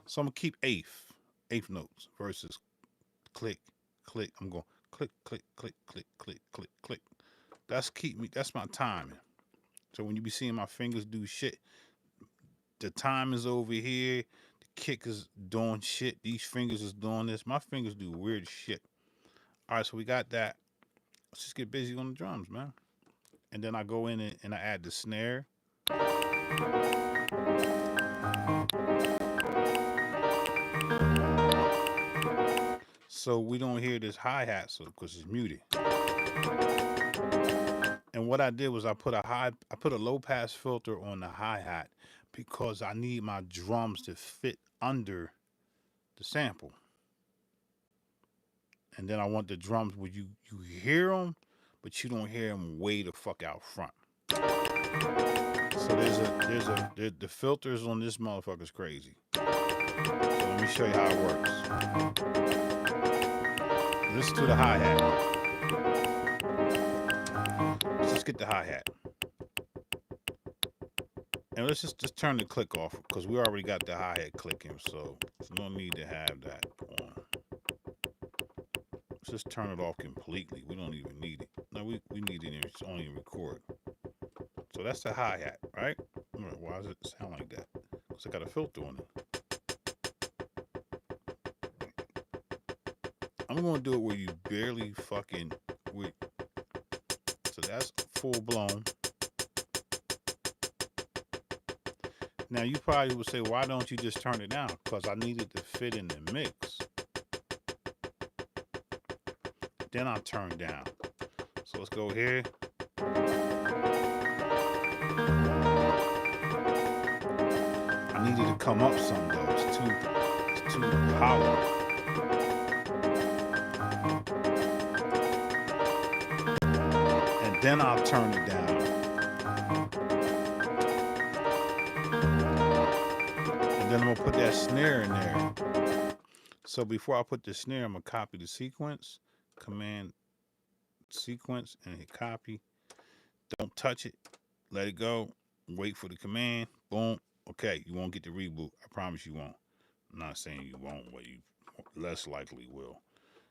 So I'm gonna keep eighth notes versus click, click. I'm going click, click, click, click, click, click, click. That's my timing. So when you be seeing my fingers do shit, the time is over here. The kick is doing shit. These fingers is doing this. My fingers do weird shit. All right, so we got that. Let's just get busy on the drums, man. And then I go in and I add the snare. So we don't hear this hi-hat, so because it's muted. And what I did was I put a low pass filter on the hi-hat because I need my drums to fit under the sample. And then I want the drums where you hear them, but you don't hear them way the fuck out front. So the filters on this motherfucker's crazy. So let me show you how it works. Listen to the hi-hat. Let's just get the hi-hat. And let's just turn the click off because we already got the hi-hat clicking, so there's no need to have that on. Let's just turn it off completely. We don't even need it. No, we need it it's only in record. So that's the hi-hat, right? Why does it sound like that? Because I got a filter on it. I'm going to do it where you barely fucking... So that's full blown. Now, you probably would say, why don't you just turn it down? Because I need it to fit in the mix. Then I'll turn down. So let's go here. I need it to come up some, though. It's too hollow. And then I'll turn it down. And then I'm going to put that snare in there. So before I put the snare, I'm going to copy the sequence. Command sequence and hit copy. Don't touch it. Let it go. Wait for the command. Boom. Okay, you won't get the reboot. I promise you won't. I'm not saying you won't, but you less likely will.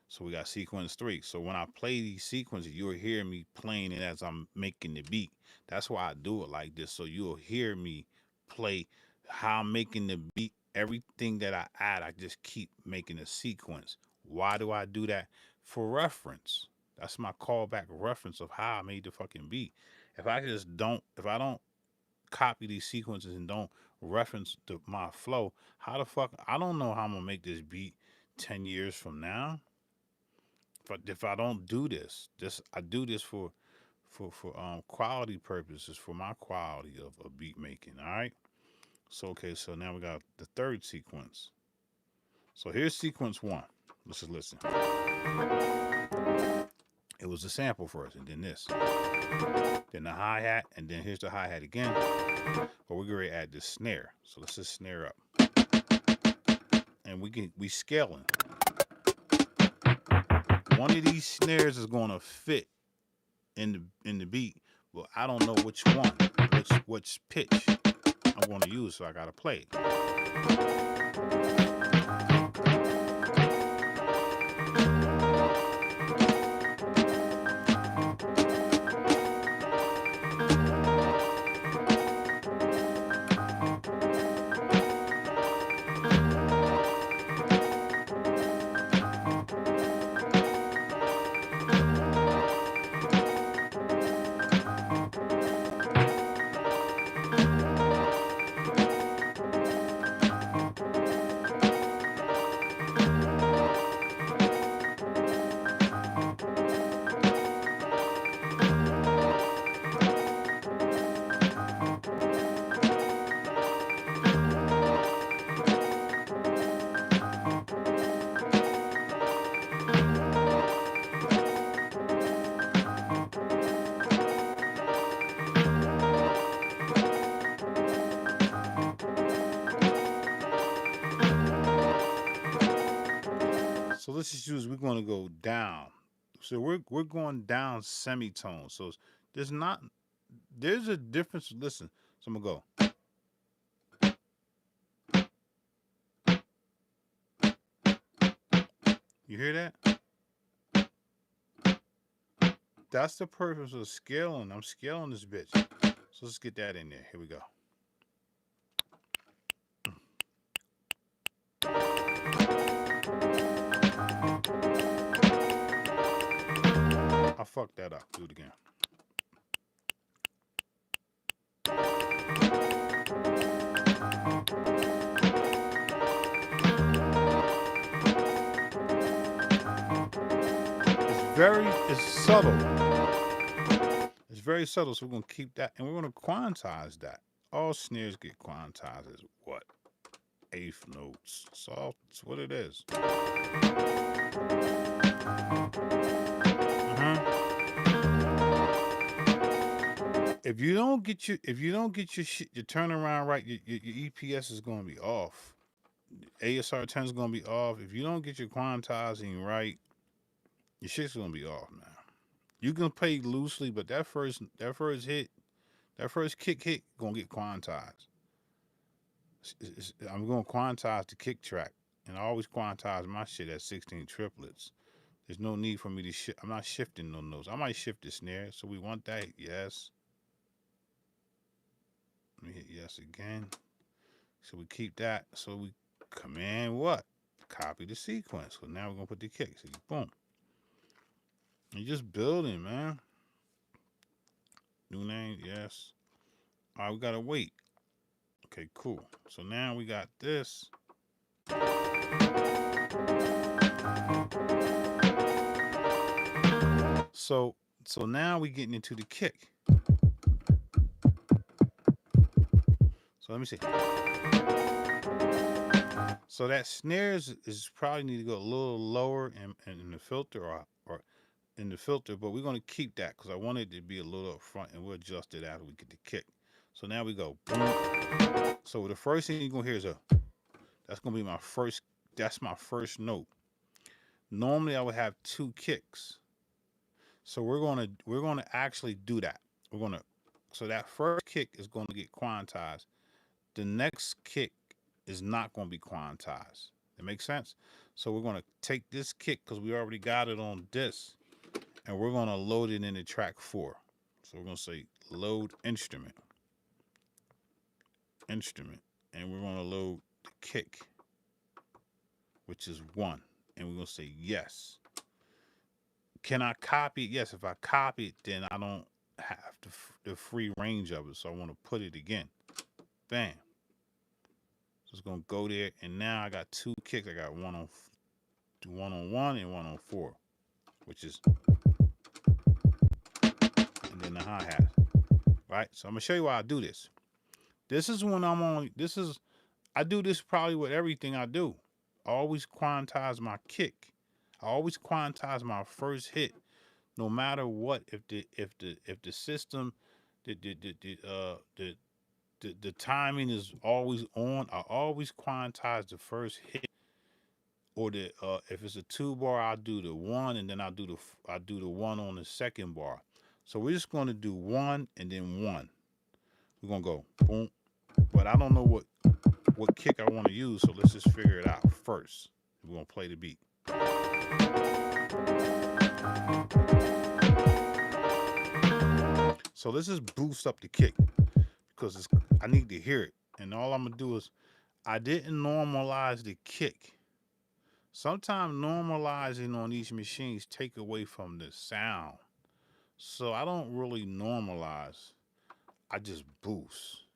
So we got sequence 3. So when I play these sequences, you'll hear me playing it as I'm making the beat. That's why I do it like this. So you'll hear me play how I'm making the beat. Everything that I add, I just keep making a sequence. Why do I do that? For reference. That's my callback reference of how I made the fucking beat. If I don't copy these sequences and don't reference my flow, how the fuck, I don't know how I'm gonna make this beat 10 years from now. If I don't do this, I do this for quality purposes, for my quality of beat making. All right. So okay, so now we got the third sequence. So here's sequence 1. Let's just listen. It was a sample first, and then this, then the hi-hat, and then here's the hi-hat again. But we're gonna add this snare. So let's just snare up, and we scaling. One of these snares is gonna fit in the beat, but I don't know which one, which pitch I'm gonna use, so I gotta play it. let's just use, we're going to go down. So we're going down semitone. So there's a difference. Listen, so I'm going to go. You hear that? That's the purpose of scaling. I'm scaling this bitch. So let's get that in there. Here we go. I fucked that up. Do it again. It's subtle. It's very subtle, so we're going to keep that, and we're going to quantize that. All snares get quantized as what? Eighth notes. So that's what it is. If you don't get your shit, your turnaround right, your EPS is going to be off. ASR 10 is going to be off. If you don't get your quantizing right, your shit's going to be off, man. You can play loosely, but that first kick hit going to get quantized. I'm going to quantize the kick track, and I always quantize my shit at 16 triplets. There's no need for me to shift. I'm not shifting no notes. I might shift the snare, so we want that. Yes. Let me hit yes again. So we keep that. So we command what? Copy the sequence. So now we're going to put the kick. So boom. You're just building, man. New name, yes. All right, we got to wait. Okay, cool. So now we got this. So now we getting into the kick. So let me see. So that snares is probably need to go a little lower in the filter or in the filter, but we're going to keep that because I want it to be a little up front, and we'll adjust it after we get the kick. So now we go boom. So the first thing you're going to hear is that's going to be that's my first note. Normally I would have two kicks. So we're going to actually do that. So that first kick is going to get quantized. The next kick is not going to be quantized. That makes sense? So we're going to take this kick because we already got it on this, and we're going to load it into track 4. So we're going to say load instrument, and we're going to load the kick, which is 1, and we're going to say yes. Can I copy it? Yes, if I copy it, then I don't have the free range of it, so I want to put it again. Bam. So it's going to go there, and now I got two kicks. I got one on 1 and 1 on 4, which is, and then the hi-hat. Right? So I'm going to show you why I do this. This is when I do this probably with everything I do. I always quantize my kick. I always quantize my first hit, no matter what. If the system, the timing is always on, I always quantize the first hit. Or if it's a 2-bar, I'll do the 1, and then I'll do the 1 on the second bar. So we're just going to do 1 and then 1. We're going to go boom, but I don't know what kick I want to use, so let's just figure it out first. We're going to play the beat. So let's just boost up the kick because I need to hear it. And all I'm going to do is, I didn't normalize the kick. Sometimes normalizing on these machines take away from the sound. So I don't really normalize. I just boost.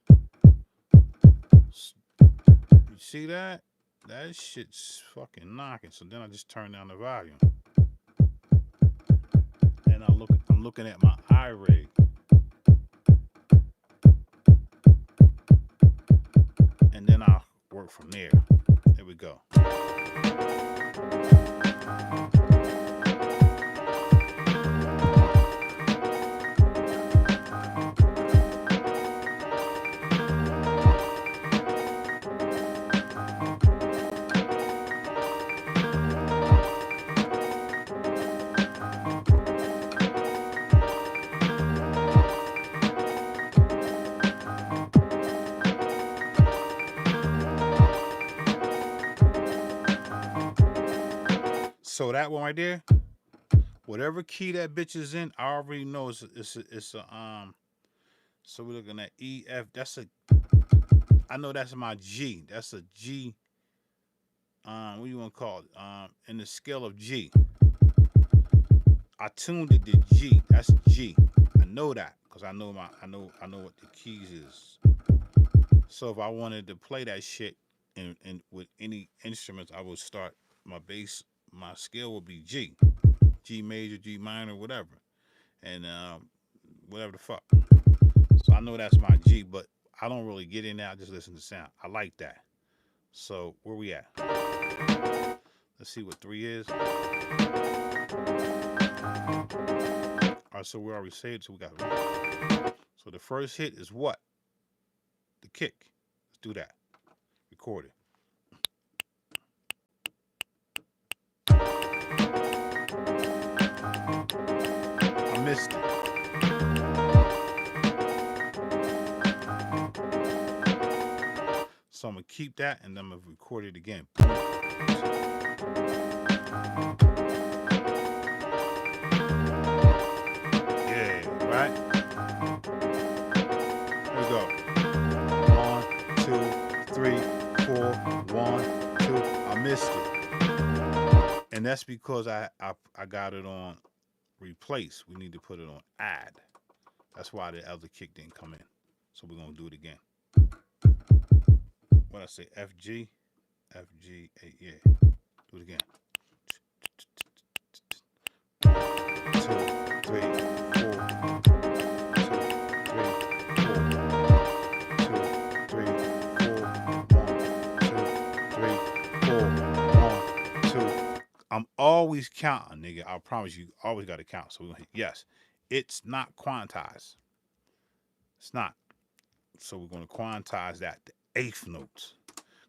You see that? That shit's fucking knocking. So then I just turn down the volume. And I'm looking at my iRig. And then I'll work from there. There we go. that one right there, whatever key that bitch is in, I already know it's a so we're looking at E, F. I know that's my G. That's a G. What do you want to call it? In the scale of G. I tuned it to G. That's G. I know that because I know what the keys is. So if I wanted to play that shit and with any instruments, I would start my bass. My scale would be G, G major, G minor, whatever, and whatever the fuck. So I know that's my G, but I don't really get in there. I just listen to sound. I like that. So where we at? Let's see what 3 is. All right, so we already saved, so we got it. So the first hit is what? The kick. Let's do that. Record it. I missed it. So I'm gonna keep that and then I'm gonna record it again. Yeah, right? Here we go. 1, 2, 3, 4, 1, 2. I missed it. And that's because I got it on replace. We need to put it on add. That's why the other kick didn't come in. So we're gonna do it again. What I say? FG, FG, 8, yeah. Do it again. 2, 3, 4. 2, 3, 4. 2, 3, 4. 1, 2, 3, 4. 1, 2. I'm always counting, nigga. I promise you, always got to count. So we're gonna hit yes. It's not quantized. It's not. So we're gonna quantize that to eighth notes,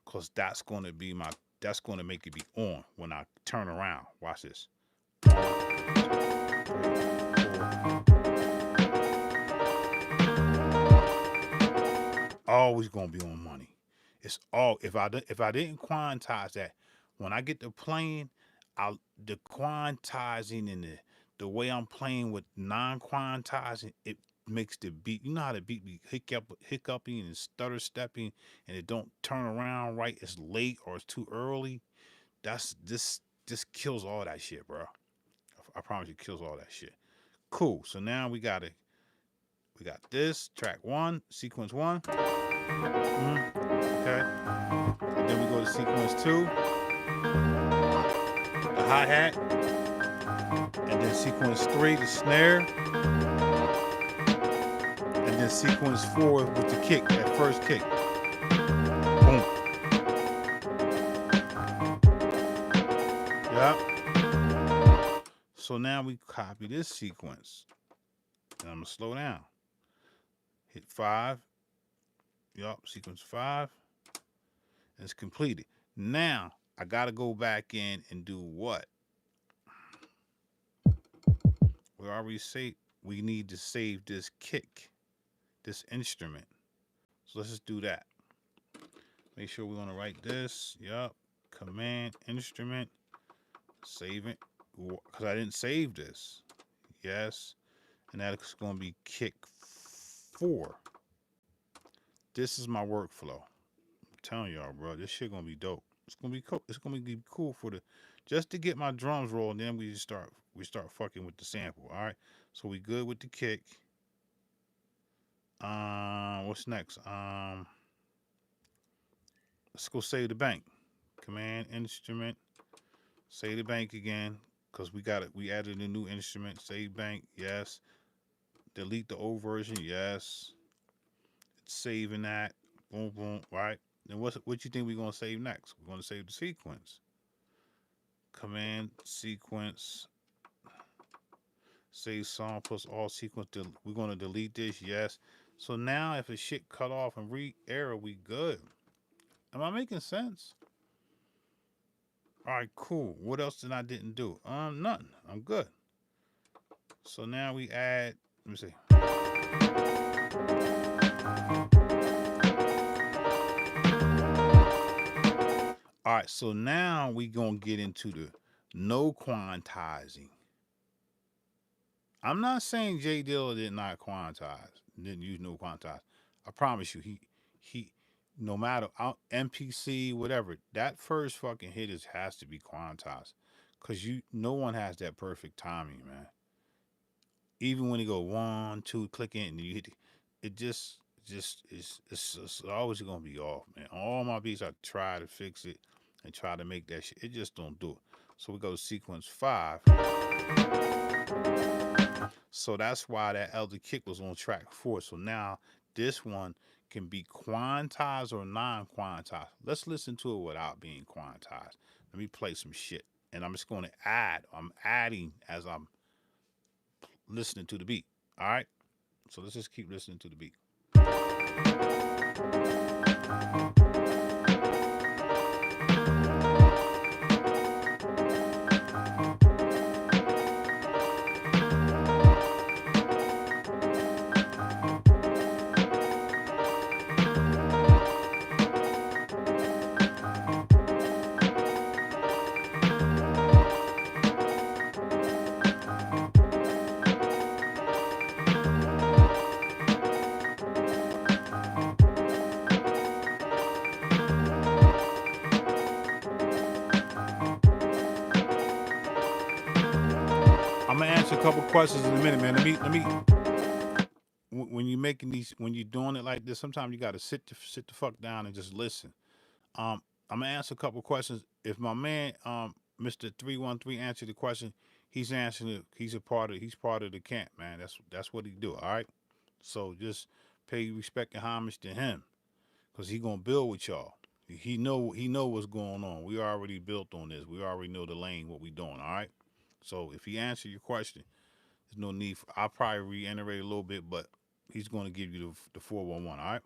cause that's gonna make it be on when I turn around. Watch this. 1, 2, 3, 4. Always gonna be on money. It's all if I didn't quantize that, when I get to playing, the quantizing and the way I'm playing with non-quantizing, it makes the beat. You know how the beat be hiccuping and stutter stepping, and it don't turn around right. It's late or it's too early. This kills all that shit, bro. I promise you, kills all that shit. Cool. So now we got this track 1, sequence 1. Okay. And then we go to sequence 2, the hi-hat, and then sequence 3, the snare, and then sequence 4 with the kick, that first kick. Boom. Yep. So now we copy this sequence. And I'm gonna slow down. Hit 5. Yup, sequence 5. And it's completed. Now I gotta go back in and do what? We already say we need to save this kick, this instrument. So let's just do that. Make sure we're gonna write this. Yup. Command instrument. Save it. Because I didn't save this. Yes. And that's gonna be kick 4. This is my workflow. I'm telling y'all, bro, this shit gonna be dope. It's gonna be cool. It's gonna be cool for just to get my drums rolling. Then we start fucking with the sample. All right. So we good with the kick. What's next? Let's go save the bank. Command instrument. Save the bank again, cause we got it. We added a new instrument. Save bank. Yes. Delete the old version. Yes. It's saving that. Boom, boom. Right. Then what you think we're gonna save next? We're gonna save the sequence. Command sequence. Save song plus all sequence. We're gonna delete this. Yes. So now if a shit cut off and re-error, we good. Am I making sense? All right, cool. What else did I didn't do? Nothing. I'm good. So now we add. Let me see. All right. So now we gonna get into No quantizing. I'm not saying Jay Dilla did not quantize, didn't use no quantize. I promise you, he no matter MPC whatever, that first fucking hit has to be quantized, cause no one has that perfect timing, man. Even when you go one, two, click in, and you hit, it just it's always gonna be off, man. All my beats, I try to fix it and try to make that shit. It just don't do it. So we go to sequence 5. So that's why that elder kick was on track 4. So now this one can be quantized or non-quantized. Let's listen to it without being quantized. Let me play some shit. And I'm just going to add. I'm adding as I'm listening to the beat. All right? So let's just keep listening to the beat. I'm gonna answer a couple questions in a minute, man. Let me. When you're making these, when you're doing it like this, sometimes you got to sit the fuck down and just listen. Um, I'm gonna answer a couple questions. If my man, Mr. 313 answered the question, he's answering it. He's part of the camp, man. That's what he do. All right. So just pay respect and homage to him, cause he gonna build with y'all. He know what's going on. We already built on this. We already know the lane, what we doing. All right. So if he answer your question, there's no need for. I'll probably reiterate a little bit, but he's gonna give you the 411. All right.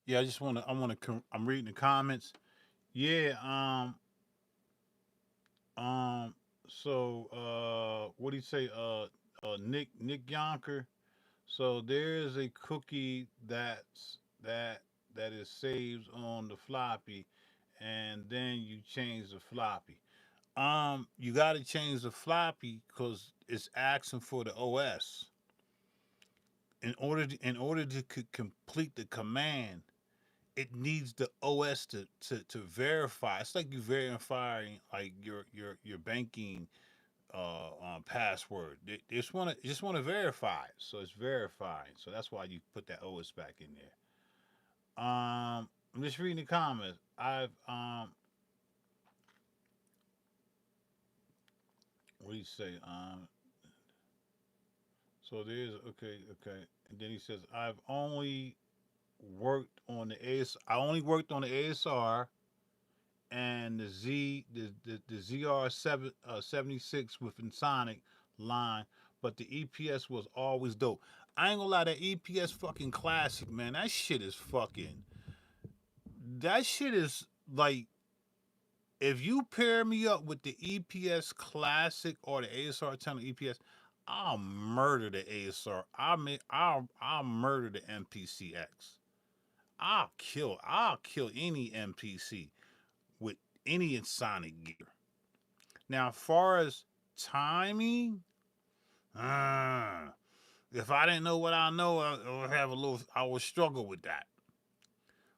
Yeah, I just want to. I'm reading the comments. Yeah. So, what do you say? Nick Yonker. So there is a cookie that is saved on the floppy, and then you change the floppy. You got to change the floppy because it's asking for the OS. In order to complete the command, it needs the OS to verify. It's like you verifying like your banking password. They just want to verify it, so it's verified. So that's why you put that OS back in there. I'm just reading the comments. What do you say? So there's okay, and then he says I've only worked on the AS. I only worked on the ASR and the ZR76 with Sonic line, but the EPS was always dope. I ain't gonna lie, that EPS fucking classic, man. That shit is like, if you pair me up with the EPS classic or the ASR 10 EPS, I'll murder the ASR. I'll murder the MPCX. I'll kill any MPC with any Sonic gear. Now, as far as timing, uh, if I didn't know what I know, I would struggle with that.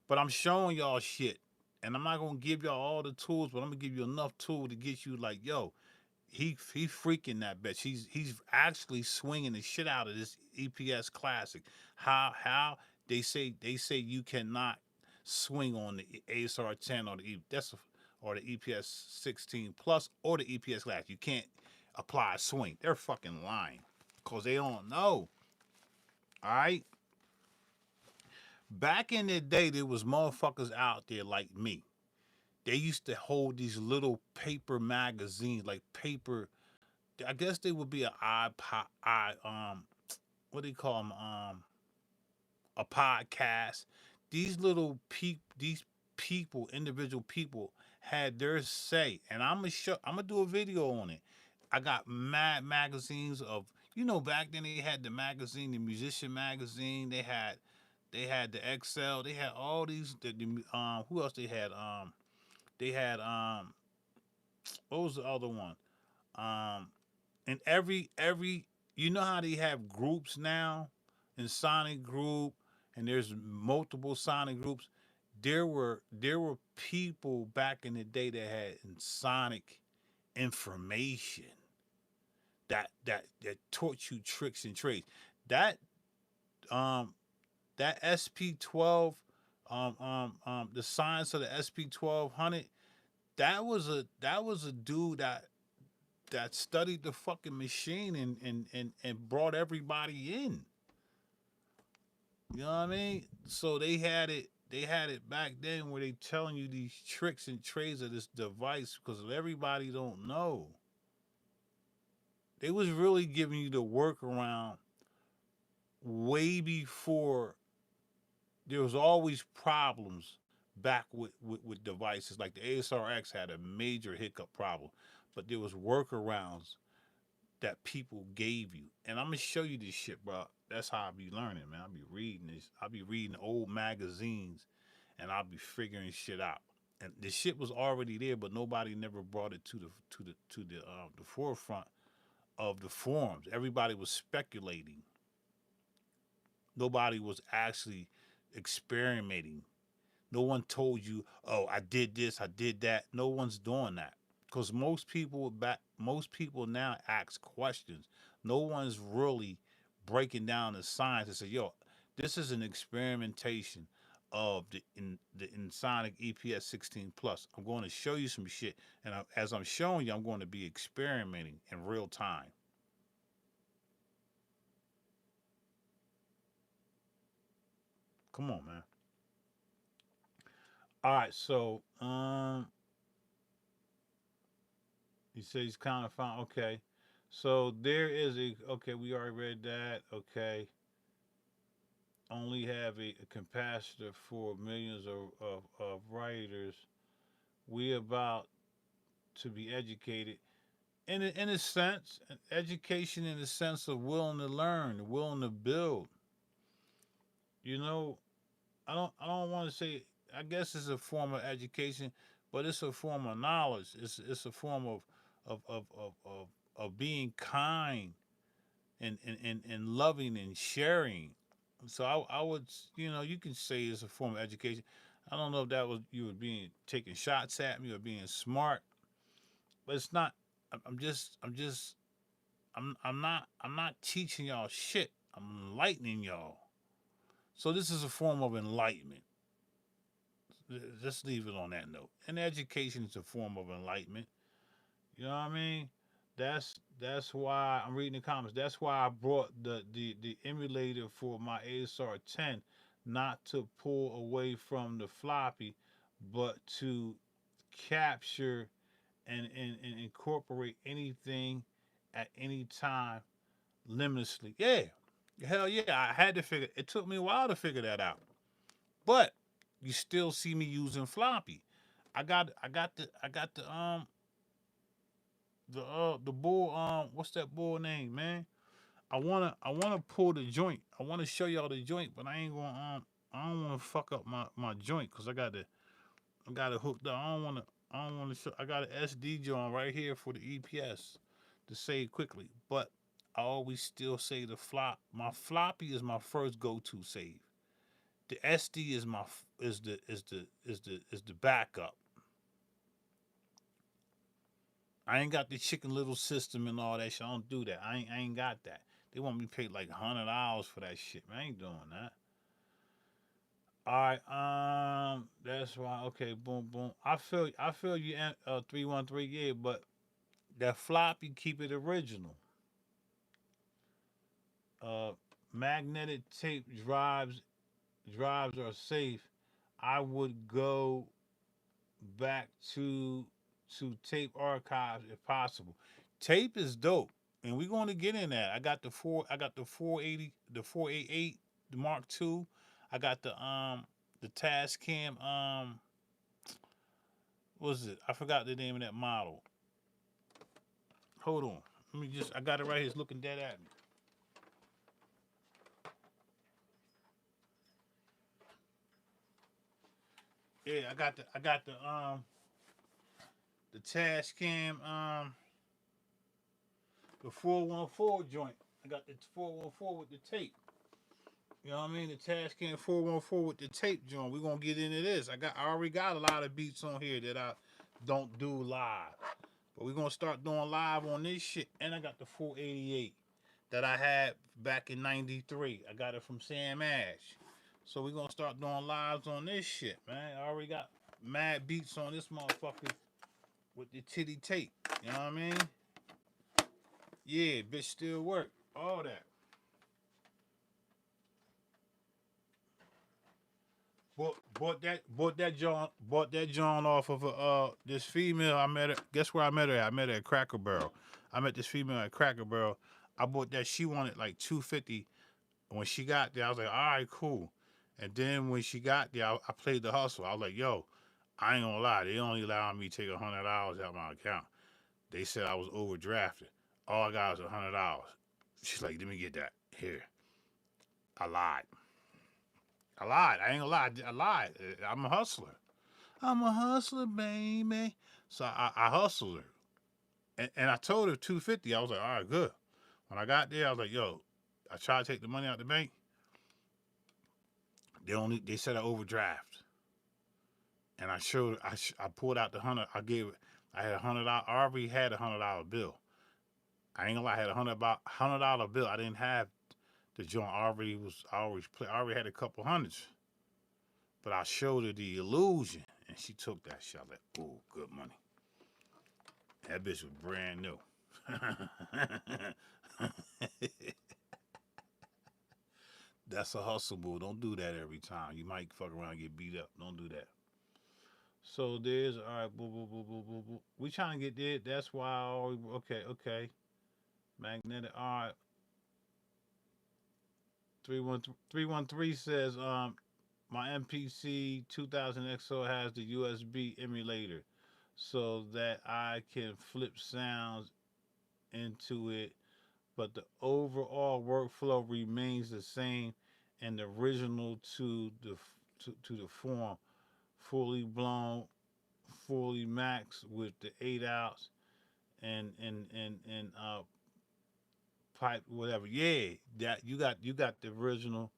But I'm showing y'all shit, and I'm not gonna give y'all all the tools, but I'm gonna give you enough tool to get you like, yo, he freaking that bitch. He's actually swinging the shit out of this EPS classic. How they say you cannot swing on the ASR 10 or or the EPS 16 plus or the EPS class. You can't apply a swing. They're fucking lying because they don't know. All right. Back in the day, there was motherfuckers out there like me. They used to hold these little paper magazines, like paper. I guess they would be an what do you call them? A podcast. These people, individual people, had their say, and I'm gonna do a video on it. I got mad magazines of, back then they had the magazine, the musician magazine. They had the Excel. They had all these. Who else they had? They had what was the other one? Um, and every you know how they have groups now, in Sonic group, and there's multiple Sonic groups. There were people back in the day that had Sonic information that taught you tricks and trades. That um that SP12, the science of the SP 1200, that was a dude that studied the fucking machine and brought everybody in. You know what I mean? So they had it back then where they telling you these tricks and trades of this device because everybody don't know. They was really giving you the workaround way before. There was always problems back with devices. Like the ASRX had a major hiccup problem, but there was workarounds that people gave you. And I'm gonna show you this shit, bro. That's how I be learning, man. I be reading this. I be reading old magazines, and I'll be figuring shit out. And the shit was already there, but nobody never brought it to the forefront of the forums. Everybody was speculating. Nobody was actually experimenting. No one told you, "Oh, I did this, I did that." No one's doing that because most people now ask questions. No one's really breaking down the science and say, "Yo, this is an experimentation of the Insonic EPS 16 plus. I'm going to show you some shit, and as I'm showing you, I'm going to be experimenting in real time." Come on, man. All right, so he says he's kind of fine. Okay. So there is okay, we already read that. Okay. Only have a capacitor for millions of writers. We about to be educated. In a sense, education in the sense of willing to learn, willing to build. You know, I don't want to say, I guess it's a form of education, but it's a form of knowledge. It's a form of being kind and loving and sharing. So I would, you can say it's a form of education. I don't know if that was you were being taking shots at me or being smart, but it's not. I'm not teaching y'all shit. I'm enlightening y'all. So this is a form of enlightenment. Just leave it on that note. And education is a form of enlightenment. You know what I mean? That's why I'm reading the comments. That's why I brought the emulator for my ASR 10, not to pull away from the floppy, but to capture and incorporate anything at any time limitlessly. Yeah, hell yeah, I had to figure. It took me a while to figure that out, but you still see me using floppy. I got the bull. What's that bull name, man? I wanna pull the joint. I wanna show y'all the joint, but I ain't gonna I don't wanna fuck up my joint because I got it hooked up. I don't wanna show. I got an SD joint right here for the EPS to save quickly, but I always still say the flop. My floppy is my first go-to save. The SD is my is the backup. I ain't got the Chicken Little system and all that shit. I don't do that. I ain't got that. They want me to pay like $100 for that shit. Man, I ain't doing that. All right, that's why. Okay, boom, boom. I feel you. 313, yeah, but that floppy keep it original. Uh, magnetic tape drives are safe. I would go back to tape archives if possible. Tape is dope, and we're going to get in that. I got the 480, the 488, the Mark II. I got the Tascam what was it? I forgot the name of that model. Hold on. Let me just I got it right here. It's looking dead at me. Yeah, I got the Tascam the 414 joint. I got the 414 with the tape. You know what I mean? The Tascam 414 with the tape joint. We're gonna get into this. I already got a lot of beats on here that I don't do live. But we're gonna start doing live on this shit. And I got the 488 that I had back in '93. I got it from Sam Ash. So we're gonna start doing lives on this shit, man. I already got mad beats on this motherfucker with the titty tape. You know what I mean? Yeah, bitch still work. All that. Bought that John off of this female. I met her. Guess where I met her at? I met her at Cracker Barrel. I met this female at Cracker Barrel. I bought that. She wanted like 250. When she got there, I was like, all right, cool. And then when she got there, I played the hustle. I was like, yo, I ain't gonna lie. They only allowed me to take $100 out of my account. They said I was overdrafted. All I got was $100. She's like, let me get that. Here. I lied. I lied. I ain't gonna lie. I lied. I'm a hustler. I'm a hustler, baby. So I hustled her. And I told her 250. I was like, all right, good. When I got there, I was like, yo, I tried to take the money out the bank. They said I overdraft. And I showed I pulled out the 100. I had $100. I already had $100 bill. I ain't gonna lie, I had $100 bill. I didn't have the joint I already had a couple hundreds. But I showed her the illusion and she took that shit. I was like, ooh, good money. That bitch was brand new. That's a hustle move. Don't do that every time. You might fuck around and get beat up. Don't do that. So there's all right. Boo, boo, boo, boo, boo, boo. We trying to get there. That's why. Okay. Magnetic. All right. 313 says my MPC 2000 XO has the USB emulator, so that I can flip sounds into it, but the overall workflow remains the same and the original to the form, fully blown, fully max with the 8 outs and pipe whatever. Yeah, that you got the original.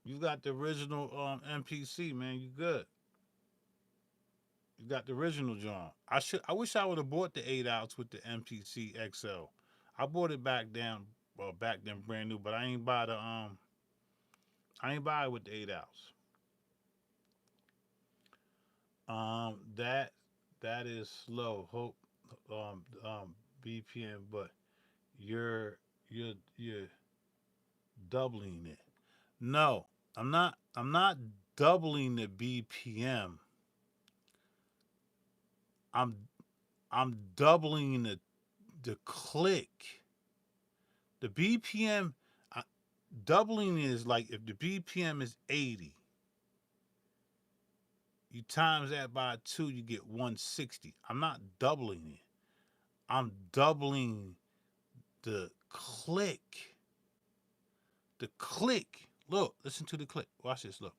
You got the original MPC, man. You good. You got the original John. I wish I would have bought the 8 outs with the MPC XL. I bought it back then brand new, but I ain't buy it with the 8 outs. That is slow. Hope BPM, but you're doubling it. No, I'm not doubling the BPM. I'm doubling the click. The BPM, doubling is like if the BPM is 80, you times that by 2, you get 160. I'm not doubling it. I'm doubling the click. The click. Look, listen to the click. Watch this. Look.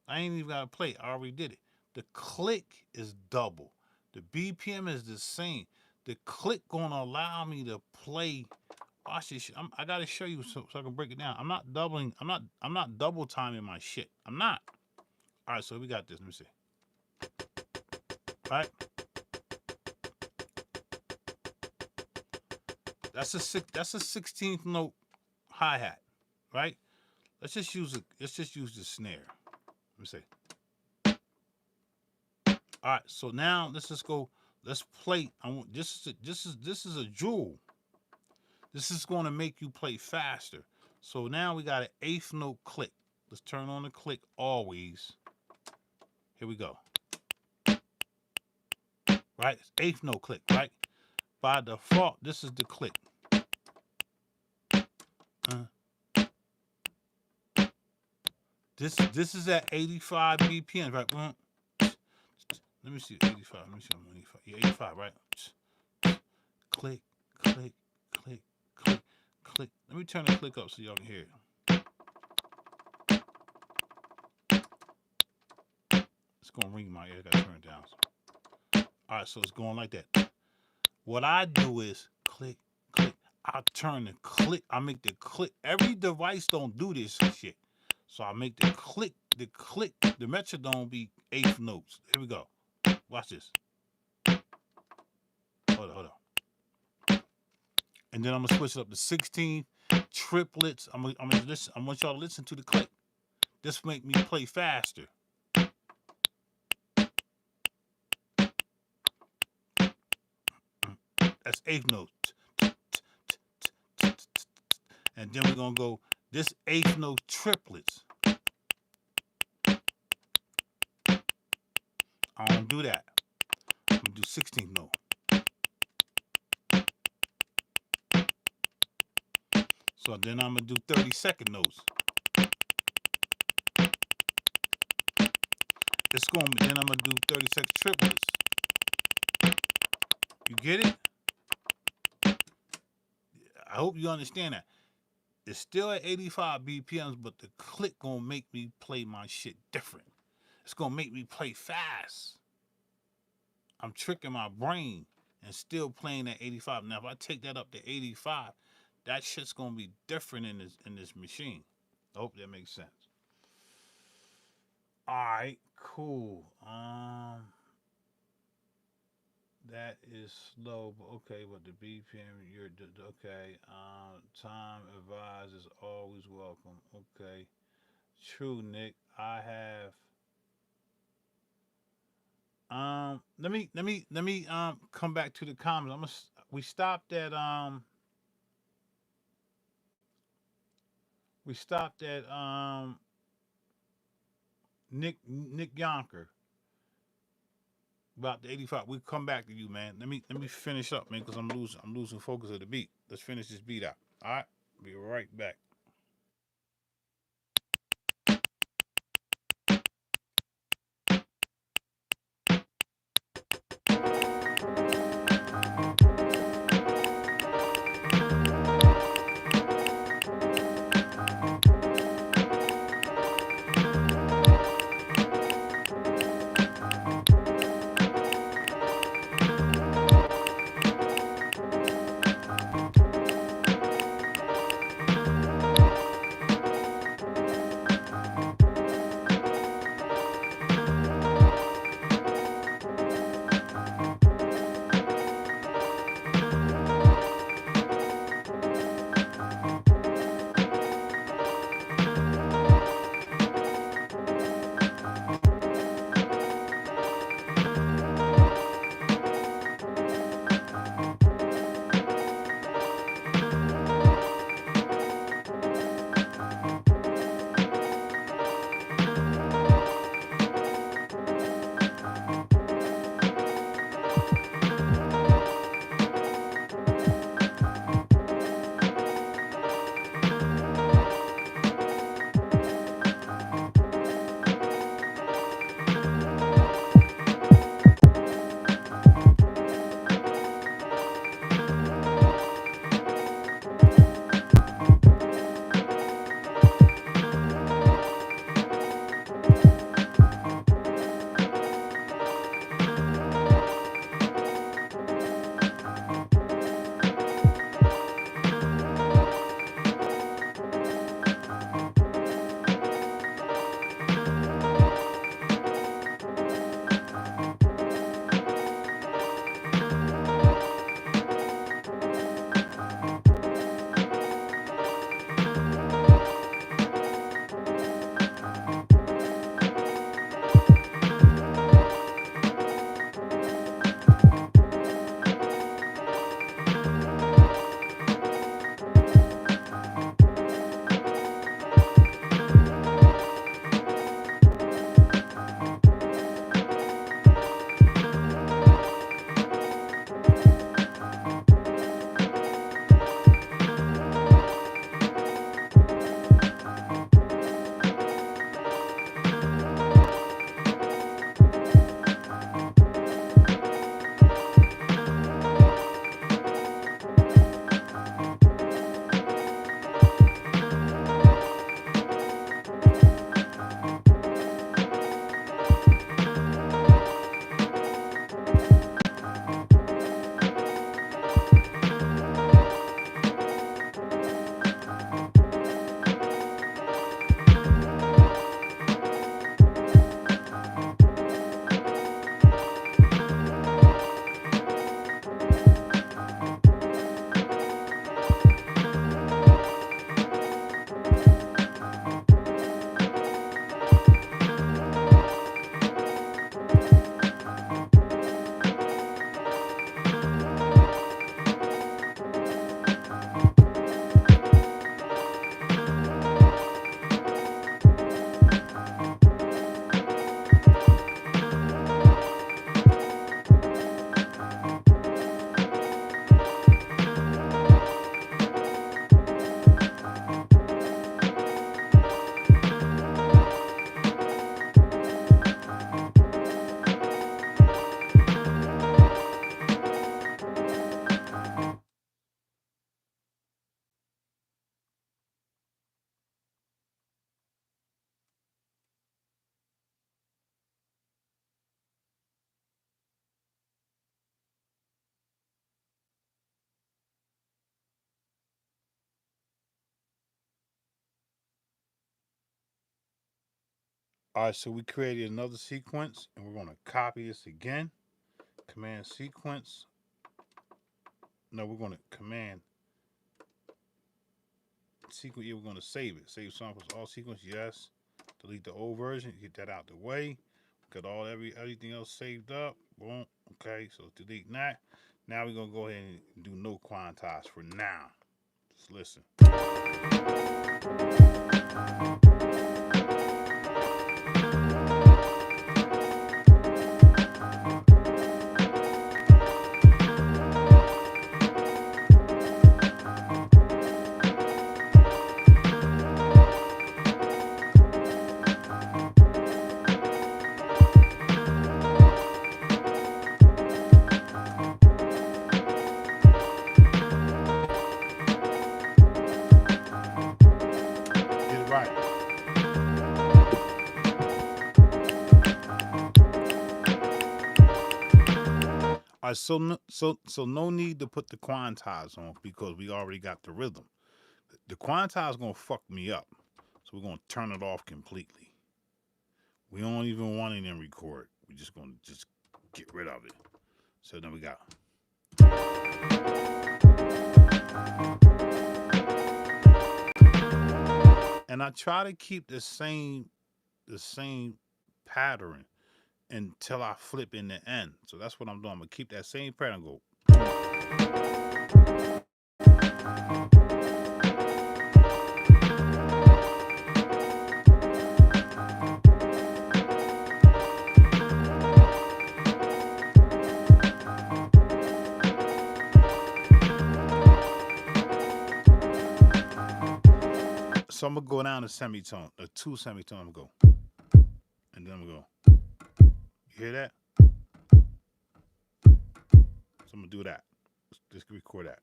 I ain't even got to play. I already did it. The click is double. The BPM is the same. The click gonna allow me to play. Watch this shit. I gotta show you so I can break it down. I'm not doubling. I'm not double timing my shit. I'm not. All right, so we got this. Let me see. All right. That's a 16th note hi-hat, right? Let's just use the snare. Let me see. All right, so now let's just go. Let's play. This is a jewel. This is going to make you play faster. So now we got an 8th note click. Let's turn on the click always. Here we go. Right, it's 8th note click. Right, by default, this is the click. This is at 85 BPM, right? Let me see, 85. Let me see, I'm 85. Yeah, 85, right? Click, click, click, click, click. Let me turn the click up so y'all can hear it. It's gonna ring my ear. I gotta turn it down. All right, so it's going like that. What I do is click, click. I turn the click. I make the click. Every device don't do this shit. So I make the click, the metronome be 8th notes. Here we go. Watch this. Hold on. And then I'm gonna switch it up to 16 triplets. I'm gonna listen. I want y'all to listen to the click. This make me play faster. That's 8th note. And then we're gonna go this 8th note triplets. I don't do that. I'm gonna do 16th note. So then I'm gonna do 32nd notes. Then I'm gonna do 36 triplets. You get it? I hope you understand that. It's still at 85 BPMs, but the click gonna make me play my shit different. It's gonna make me play fast. I'm tricking my brain and still playing at 85. Now, if I take that up to 85, that shit's gonna be different in this machine. I hope that makes sense. All right, cool. That is slow, but okay. But the BPM, okay. Time advised is always welcome. Okay, true, Nick. I have. Let me come back to the comments. We stopped at Nick Yonker about the 85. We'll come back to you, man. Let me finish up, man, because I'm losing focus of the beat. Let's finish this beat out. All right, be right back. All right, so we created another sequence, and we're going to copy this again. Command sequence. No, we're going to command sequence. Yeah, we're going to save it. Save samples, all sequence, yes. Delete the old version, get that out the way. Got everything else saved up. Boom. Okay, so delete that. Now we're going to go ahead and do no quantize for now. Just listen. Get it right. All right, so no need to put the quantize on because we already got the rhythm. The quantize is gonna fuck me up, so we're gonna turn it off completely. We don't even want it in record. We're just gonna get rid of it. So then we got. And I try to keep the same pattern until I flip in the end. So that's what I'm doing. I'm gonna keep that same pattern and go. So I'm gonna go down to semitone, a 2 semitone. I'm gonna go, and then I'm gonna go. You hear that? So I'm gonna do that. Just record that.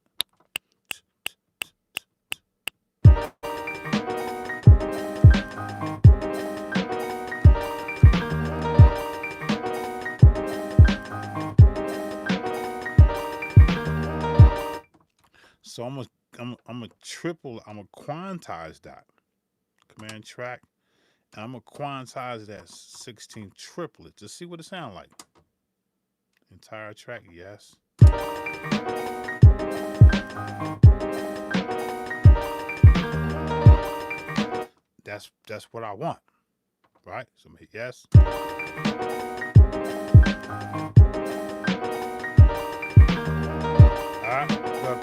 So I'm gonna quantize that. Command track. And I'm gonna quantize that 16 triplet to see what it sounds like. Entire track, yes. That's what I want, right? So I'm gonna hit yes. All right, good.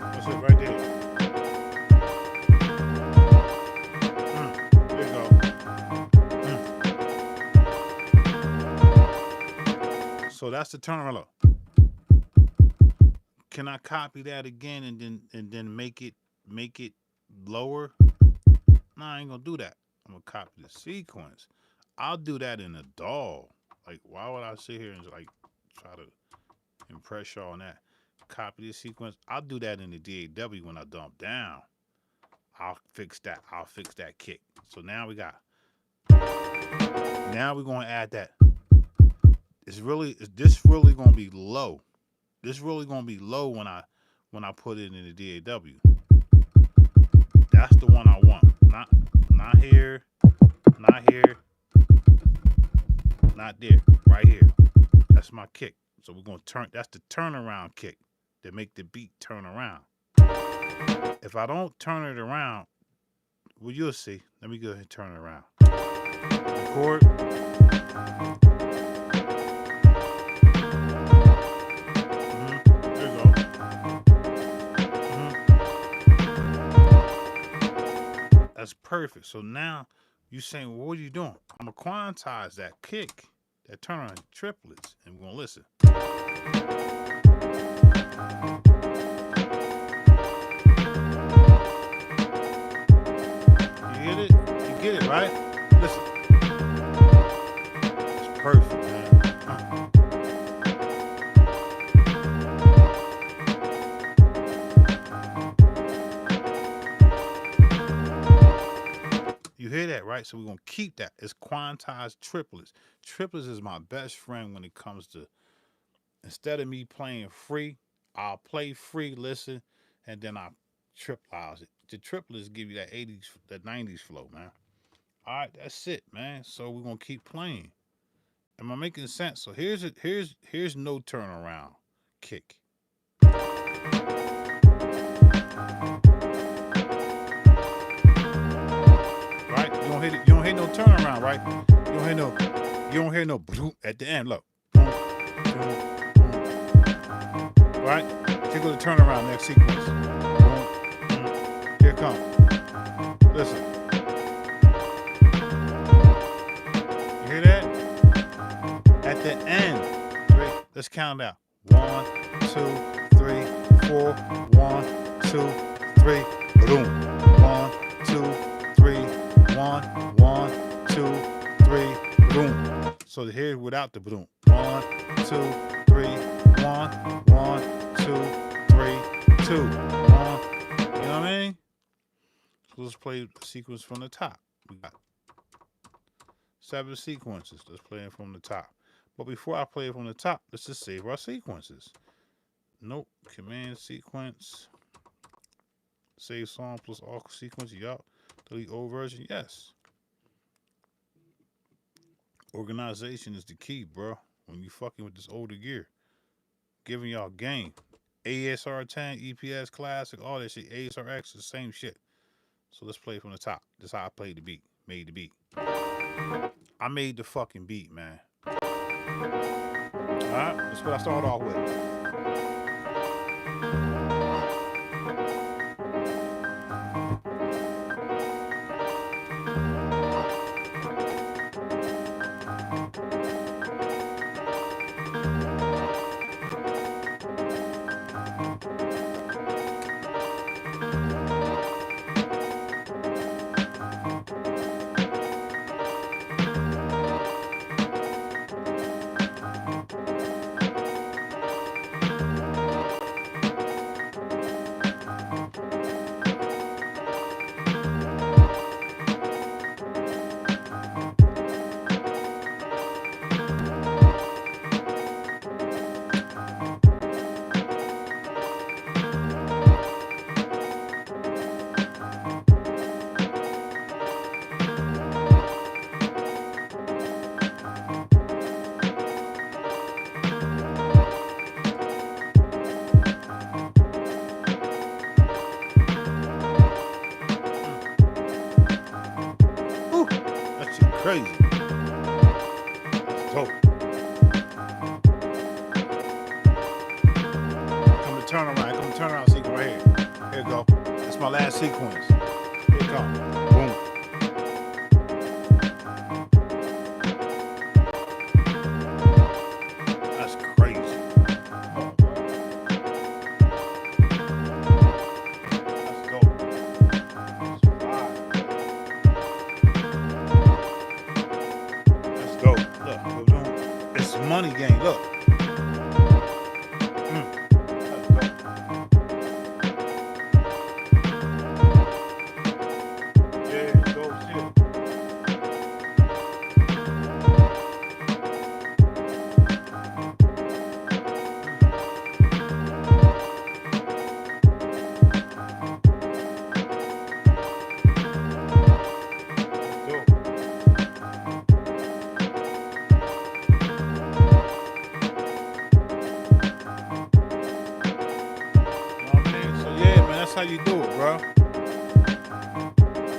That's it right there. There you go. So that's the turnaround. Can I copy that again and then make it lower? No, I ain't gonna do that. I'm gonna copy the sequence. I'll do that in a DAW. Like, why would I sit here and like try to impress y'all on that? Copy the sequence. I'll do that in the DAW when I dump down. I'll fix that. I'll fix that kick. So now we got. Now we're gonna add that. This really gonna be low. This really gonna be low when I put it in the DAW. That's the one I want. Not here, not here, not there. Right here. That's my kick. So we're gonna turn. That's the turnaround kick that make the beat turn around. If I don't turn it around, well, you'll see. Let me go ahead and turn it around. Record. There you go. That's perfect. So now you saying, well, what are you doing? I'm gonna quantize that kick, that turnaround triplets, and we're gonna listen. You get it? You get it, right? Listen. It's perfect, man. So we're gonna keep that. It's quantized triplets. Triplets is my best friend when it comes to, instead of me playing free, I'll play free, listen, and then I triplize it. The triplets give you that 80s, that 90s flow, man. All right, that's it, man. So we're gonna keep playing. Am I making sense? So here's no turnaround kick. Right? You don't hear no turnaround, right? You don't hear no bloop at the end. Look. Boom, boom, boom. Right? Here go the turnaround next sequence. Boom, boom. Here it comes. Listen. You hear that? At the end. Let's count it out. 1, 2, 3, 4. 1, 2, 3. Boom. 1, 2, 3. 1, 1, 2, 3. Boom. So here without the boom. 1, 2, 3. 1, 1, 2, 3, 2. 1. You know what I mean? So let's play the sequence from the top. We got 7 sequences. Let's play it from the top. But before I play it from the top, let's just save our sequences. Nope. Command sequence. Save song plus all sequence. Yup. Delete old version. Yes. Organization is the key, bro. When you fucking with this older gear. Giving y'all game. ASR 10, EPS classic, all that shit. ASR X is the same shit. So let's play from the top. This is how I played the beat. Made the beat. I made the fucking beat, man. Alright, that's what I started off with. Ooh, that shit crazy. That's dope. Come to turn around sequence right here. Here we go. That's my last sequence. Here it comes. Boom. That's crazy. Come on, bro. That's dope. That's fire. That's dope. Look, it's money game. Look. That's dope. Yeah, dope shit. That's dope. You know what I mean? So yeah, man, that's how you do it, bro.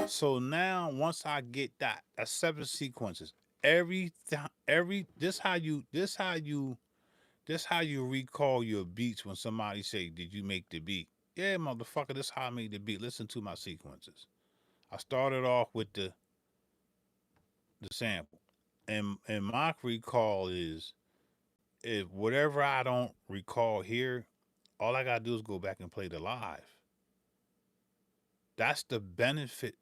So now once I get that's 7 sequences. This how you recall your beats when somebody say, "Did you make the beat?" Yeah, motherfucker, this how I made the beat. Listen to my sequences. I started off with the sample. And my recall is, if whatever I don't recall here, all I gotta do is go back and play the live. That's the benefit.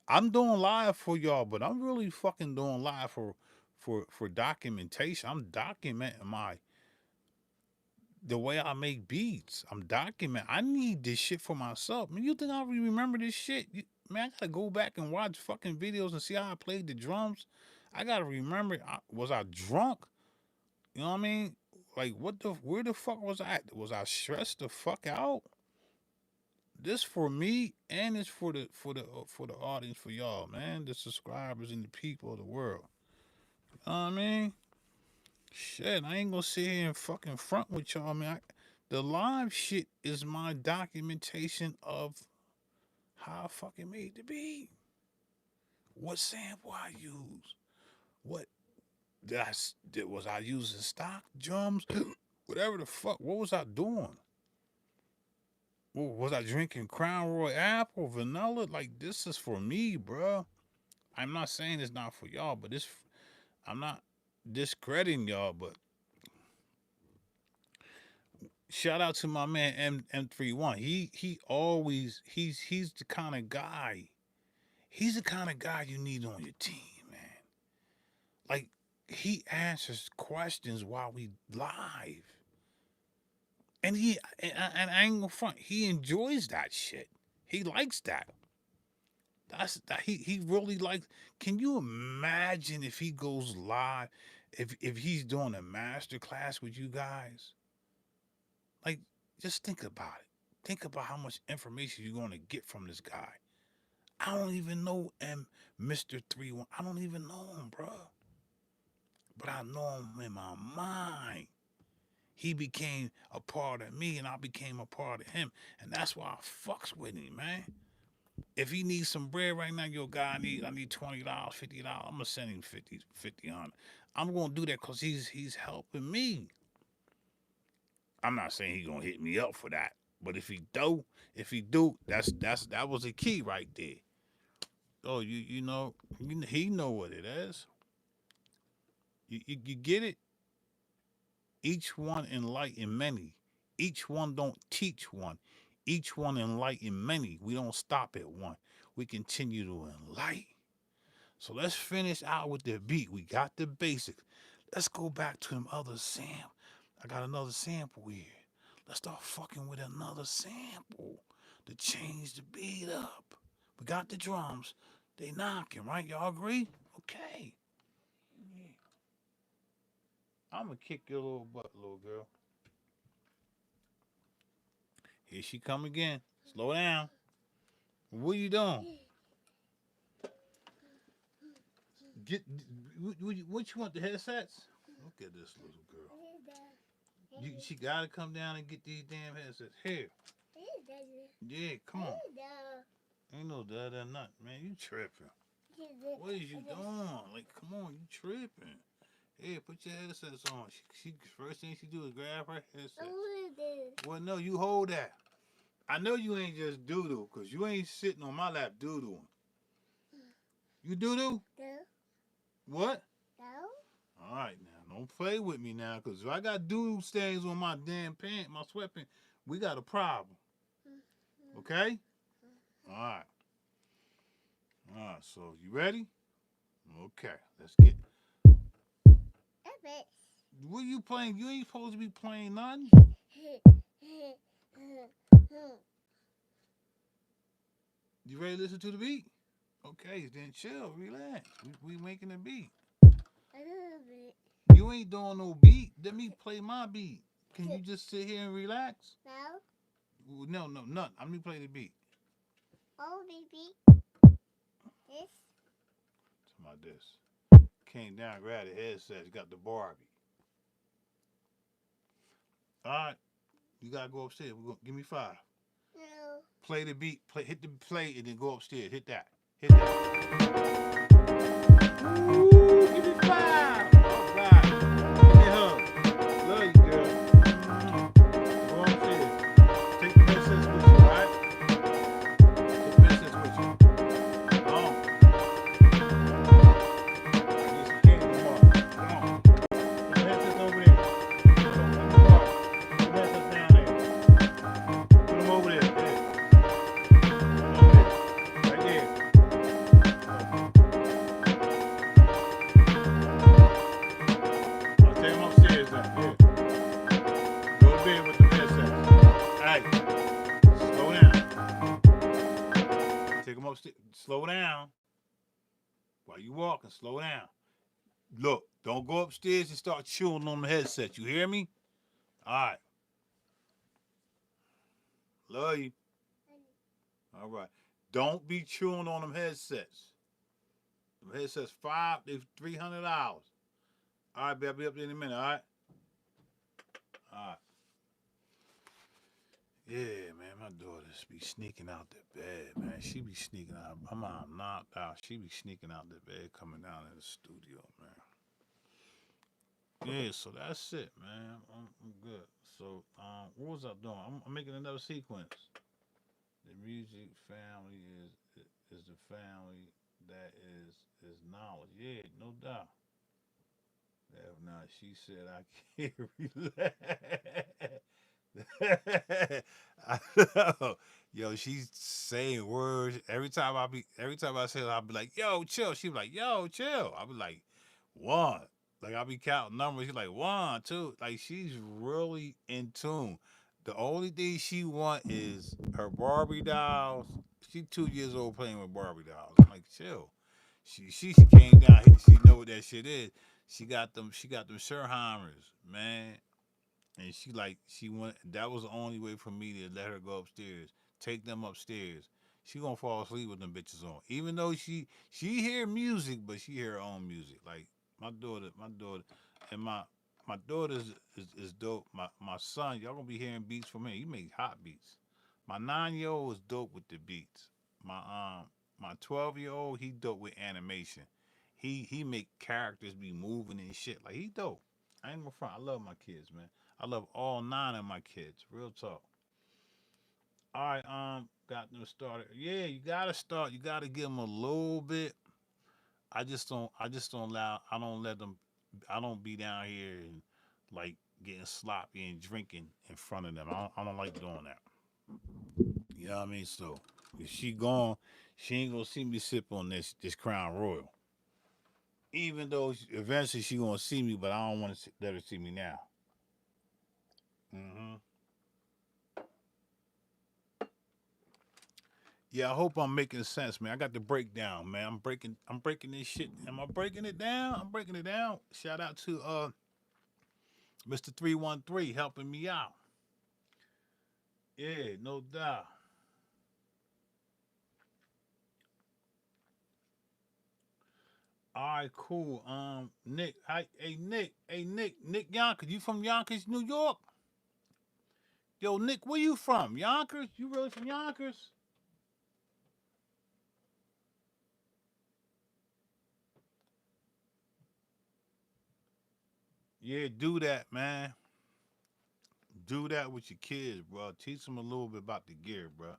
I'm doing live for y'all, but I'm really fucking doing live for documentation. I'm documenting the way I make beats. I'm documenting. I need this shit for myself. Man, you think I remember this shit? man, I gotta go back and watch fucking videos and see how I played the drums. I gotta remember, was I drunk? You know what I mean? Like, where the fuck was I? Was I stressed the fuck out? This for me, and it's for the audience, for y'all, man, the subscribers and the people of the world. You know what I mean? Shit, I ain't gonna sit here and fucking front with y'all, man. The live shit is my documentation of how I fucking made the beat. What sample I use? What was I using stock drums? Whatever the fuck. What was I doing? Was I drinking Crown Royal apple, vanilla? Like, this is for me, bro. I'm not saying it's not for y'all, but I'm not discrediting y'all, but shout out to my man M31. He always he's the kind of guy. He's the kind of guy you need on your team, man. Like, he answers questions while we live. And I ain't gonna front, he enjoys that shit. He likes that. He really likes. Can you imagine if he goes live, if he's doing a master class with you guys? Like, just think about it. Think about how much information you're gonna get from this guy. I don't even know Mr. 31. I don't even know him, bro. But I know him in my mind. He became a part of me, and I became a part of him. And that's why I fucks with him, man. If he needs some bread right now, yo, guy, I need $20, $50. I'm gonna send him 50 on. I'm gonna do that because he's helping me. I'm not saying he's gonna hit me up for that, but if he do, that was a key right there. Oh, you know, he know what it is. You get it? Each one enlighten many. Each one don't teach one. Each one enlighten many. We don't stop at one. We continue to enlighten. So let's finish out with the beat. We got the basics. Let's go back to them other samples. I got another sample here. Let's start fucking with another sample to change the beat up. We got the drums. They knocking, right? Y'all agree? Okay. Yeah. I'm gonna kick your little butt, little girl. Here she come again. Slow down. What are you doing? What you want, the headsets? Look at this little girl. She gotta come down and get these damn headsets. Here. Yeah, come on. Ain't no da nothing, man. You tripping. What is you doing? Like, come on, you tripping. Here, put your headsets on. She first thing she do is grab her headset. Well, no, you hold that. I know you ain't just doodle, because you ain't sitting on my lap doodling. You doodle? No. What? No. All right, now. Don't play with me now, because if I got doodle stains on my damn pants, my sweatpants, we got a problem. Okay? All right. All right, so you ready? Okay, let's get it. What are you playing? You ain't supposed to be playing nothing. You ready to listen to the beat? Okay, then chill, relax. We making a beat. You ain't doing no beat. Let me play my beat. Can you just sit here and relax? No. No, nothing. I'm gonna play the beat. Oh, baby. This. Talking about this. Came down, grabbed the headset. You got the Barbie. All right. You gotta go upstairs. Give me 5. No. Play the beat. Hit the play and then go upstairs. Hit that. Hit that. Ooh, give me 5. All right. Give me a hug. Love you, girl. Go upstairs. Take the headsets with you, all right? Take the headsets with you. Come on. I need some candy tomorrow. Come on. Put the headsets over there. Put the headsets down there. Put them over there. There. Right there. slow down. While you walking, slow down. Look, don't go upstairs and start chewing on the headset. You hear me? All right. Love you. All right. Don't be chewing on them headsets. Them headsets they $300. All right, baby, I'll be up there in a minute. All right. All right. Yeah, man, my daughters be sneaking out the bed, man. She be sneaking out. My mom knocked out. She be sneaking out the bed, coming down to the studio, man. Yeah, so that's it, man. I'm good. So, what was I doing? I'm making another sequence. The music family is the family that is knowledge. Yeah, no doubt. If not, she said I can't relax. I know. Yo, she's saying words every time I say it, I'll be like, yo, chill. She be like, yo, chill. I'll be like, one. Like I'll be counting numbers. She's like, one, two. Like she's really in tune. The only thing she want is her Barbie dolls. She 2 years old playing with Barbie dolls. I'm like, chill. She came down here. She know what that shit is. She got them Sherheimers, man. And she went. That was the only way for me to let her go upstairs. Take them upstairs. She gonna fall asleep with them bitches on. Even though she hear music, but she hear her own music. Like my daughter, and my daughter is dope. My son, y'all gonna be hearing beats from him. He make hot beats. My 9-year old is dope with the beats. My 12-year old, he dope with animation. He make characters be moving and shit. Like he dope. I ain't gonna front. I love my kids, man. I love all 9 of my kids. Real talk. All right, got them started. Yeah, you gotta start. You gotta give them a little bit. I just don't allow. I don't let them. I don't be down here and like getting sloppy and drinking in front of them. I don't like doing that. You know what I mean? So if she gone, she ain't gonna see me sip on this Crown Royal. Even though eventually she gonna see me, but I don't want to let her see me now. Hmm. Yeah, I hope I'm making sense, man. I got the breakdown, man. I'm breaking this shit. Am I breaking it down? I'm breaking it down. Shout out to Mr. 313 helping me out. Yeah, no doubt. All right, cool. Nick, Nick Yonkers. You from Yonkers, New York? Yo, Nick, where you from? Yonkers? You really from Yonkers? Yeah, do that, man. Do that with your kids, bro. Teach them a little bit about the gear, bro.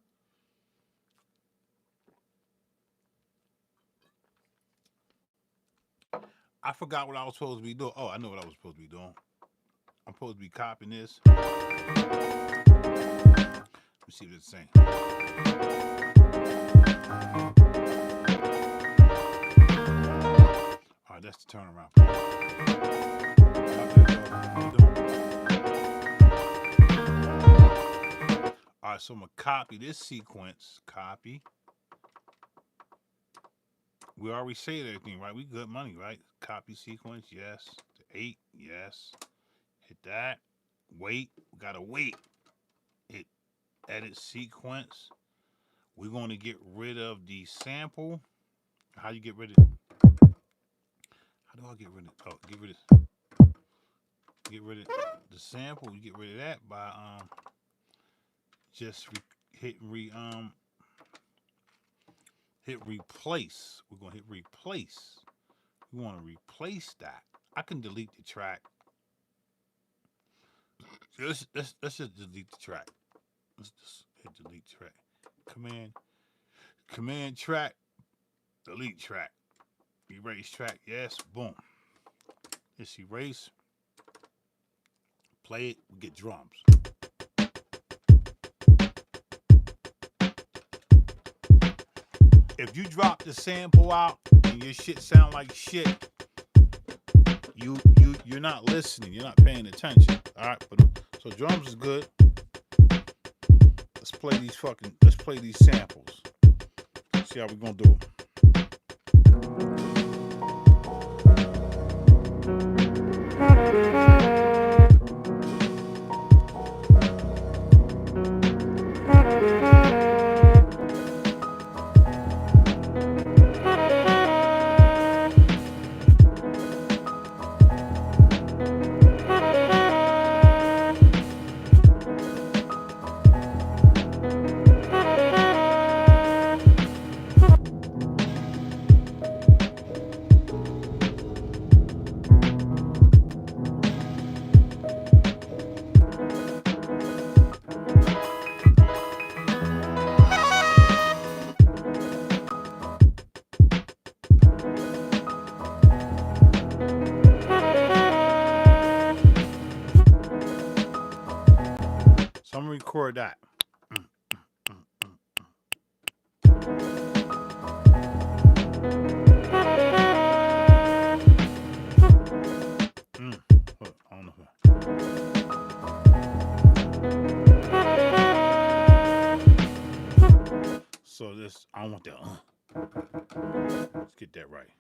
I forgot what I was supposed to be doing. Oh, I know what I was supposed to be doing. I'm supposed to be copying this. Let me see what it's saying. All right, that's the turnaround. All right, so I'm gonna copy this sequence. Copy. We already saved everything, right? We good money, right? Copy sequence, yes. The 8, yes. Hit that. Wait. We gotta wait. Hit edit sequence. We're gonna get rid of the sample. How you get rid of? How do I get rid of? Oh, get rid of the sample. You get rid of that by just hit replace. We're gonna hit replace. We want to replace that. I can delete the track. Let's just delete the track. Let's just hit delete track. Command track, delete track. Erase track, yes, boom. Let's erase, play it, we get drums. If you drop the sample out and your shit sound like shit, you're not listening, you're not paying attention. Alright, but so drums is good. Let's play these samples. See see how we gonna do. So I'm gonna record that. Hold on, I don't know if so this, I don't want that. Let's get that right.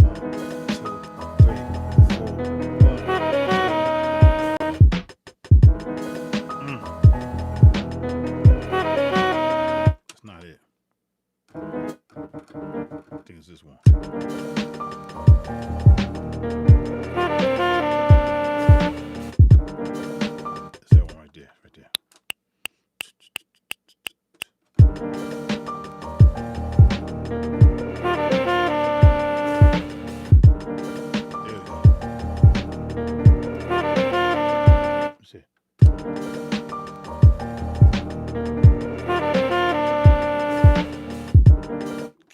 1, 2, 3, 4. That's not it. I think it's this one. It's that one right there, right there. There we go. That's it.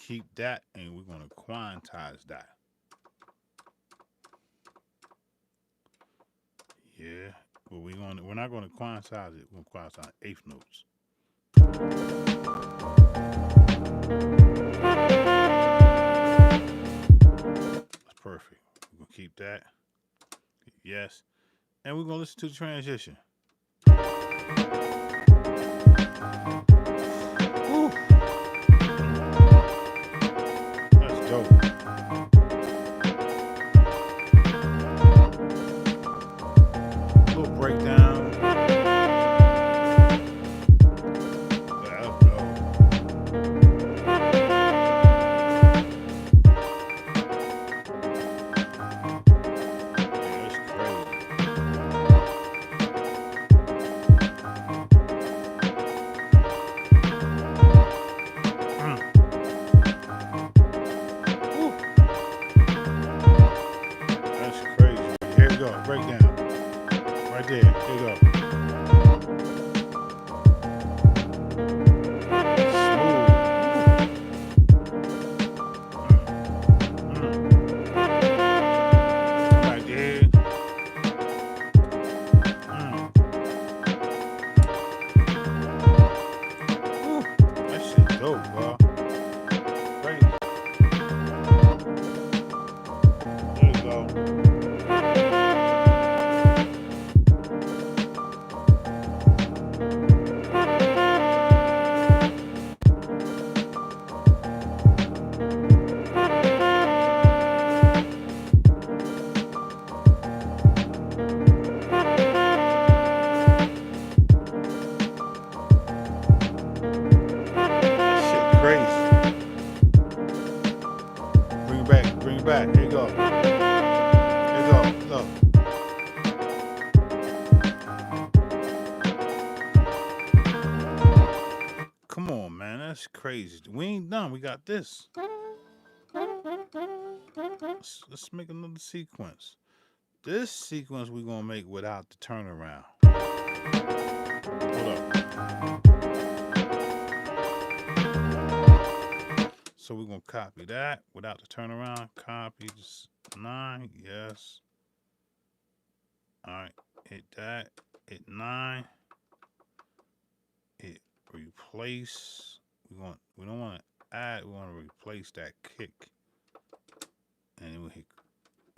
Keep that, and we're gonna quantize that. Yeah, but we're not gonna quantize it. We're gonna quantize eighth notes. That's perfect. We're gonna keep that. Yes, and we're gonna listen to the transition. Woo. That's dope. Little breakdown. That's dope. Yeah, that's crazy. Woo. That's crazy. Here we go. Breakdown. Right there. Here we go. Dope, bro. Great. There you go. That shit crazy. Bring it back. Bring it back. Here you go. Here you go. Look. Come on, man. That's crazy. We ain't done. We got this. Let's make another sequence. This sequence we're gonna make without the turnaround. Hold up. So we're gonna copy that without the turnaround. Copy this 9. Yes. Alright. Hit that. Hit 9. Hit replace. We don't want to add, we want to replace that kick. And then we hit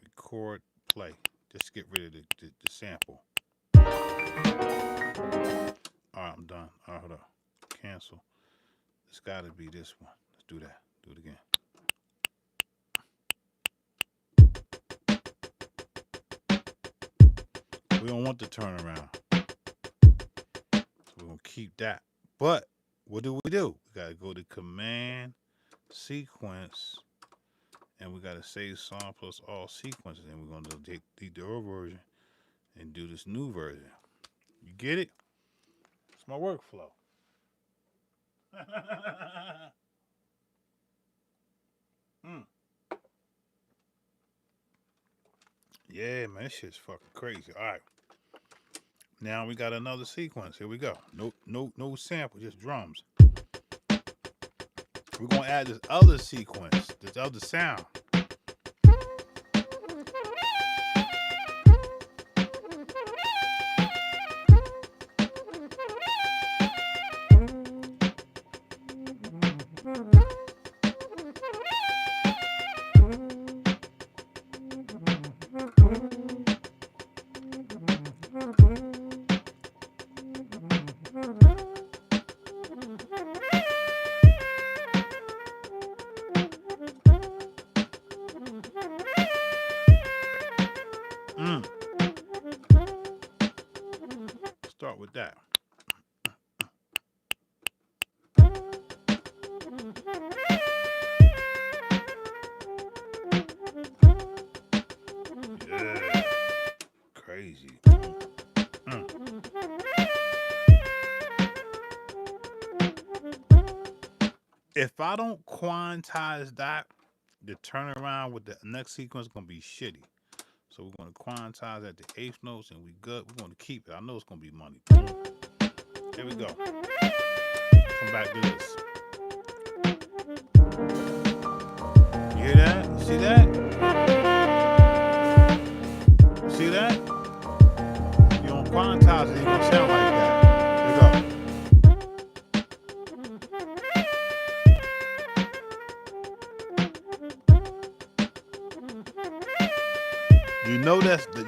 record play. Just get rid of the sample. Alright, I'm done. Alright, hold up. cancel. It's got to be this one. Let's do that. Do it again. We don't want the turnaround. So we're going to keep that. But what do? We got to go to command sequence and we got to save song plus all sequences. And we're going to delete the old version and do this new version. You get it? It's my workflow. mm. Yeah, man, this shit's fucking crazy. All right. Now we got another sequence. Here we go. No sample, just drums. We're gonna add this other sequence, this other sound. Start with that. Yeah, crazy. If I don't quantize that, the turnaround with the next sequence is gonna be shitty. So we're gonna quantize at the eighth notes and we good. We're gonna keep it. I know it's gonna be money. Here we go. Come back to this. You hear that? You see that? You see that? You don't quantize it, it's gonna sound like that. Here we go.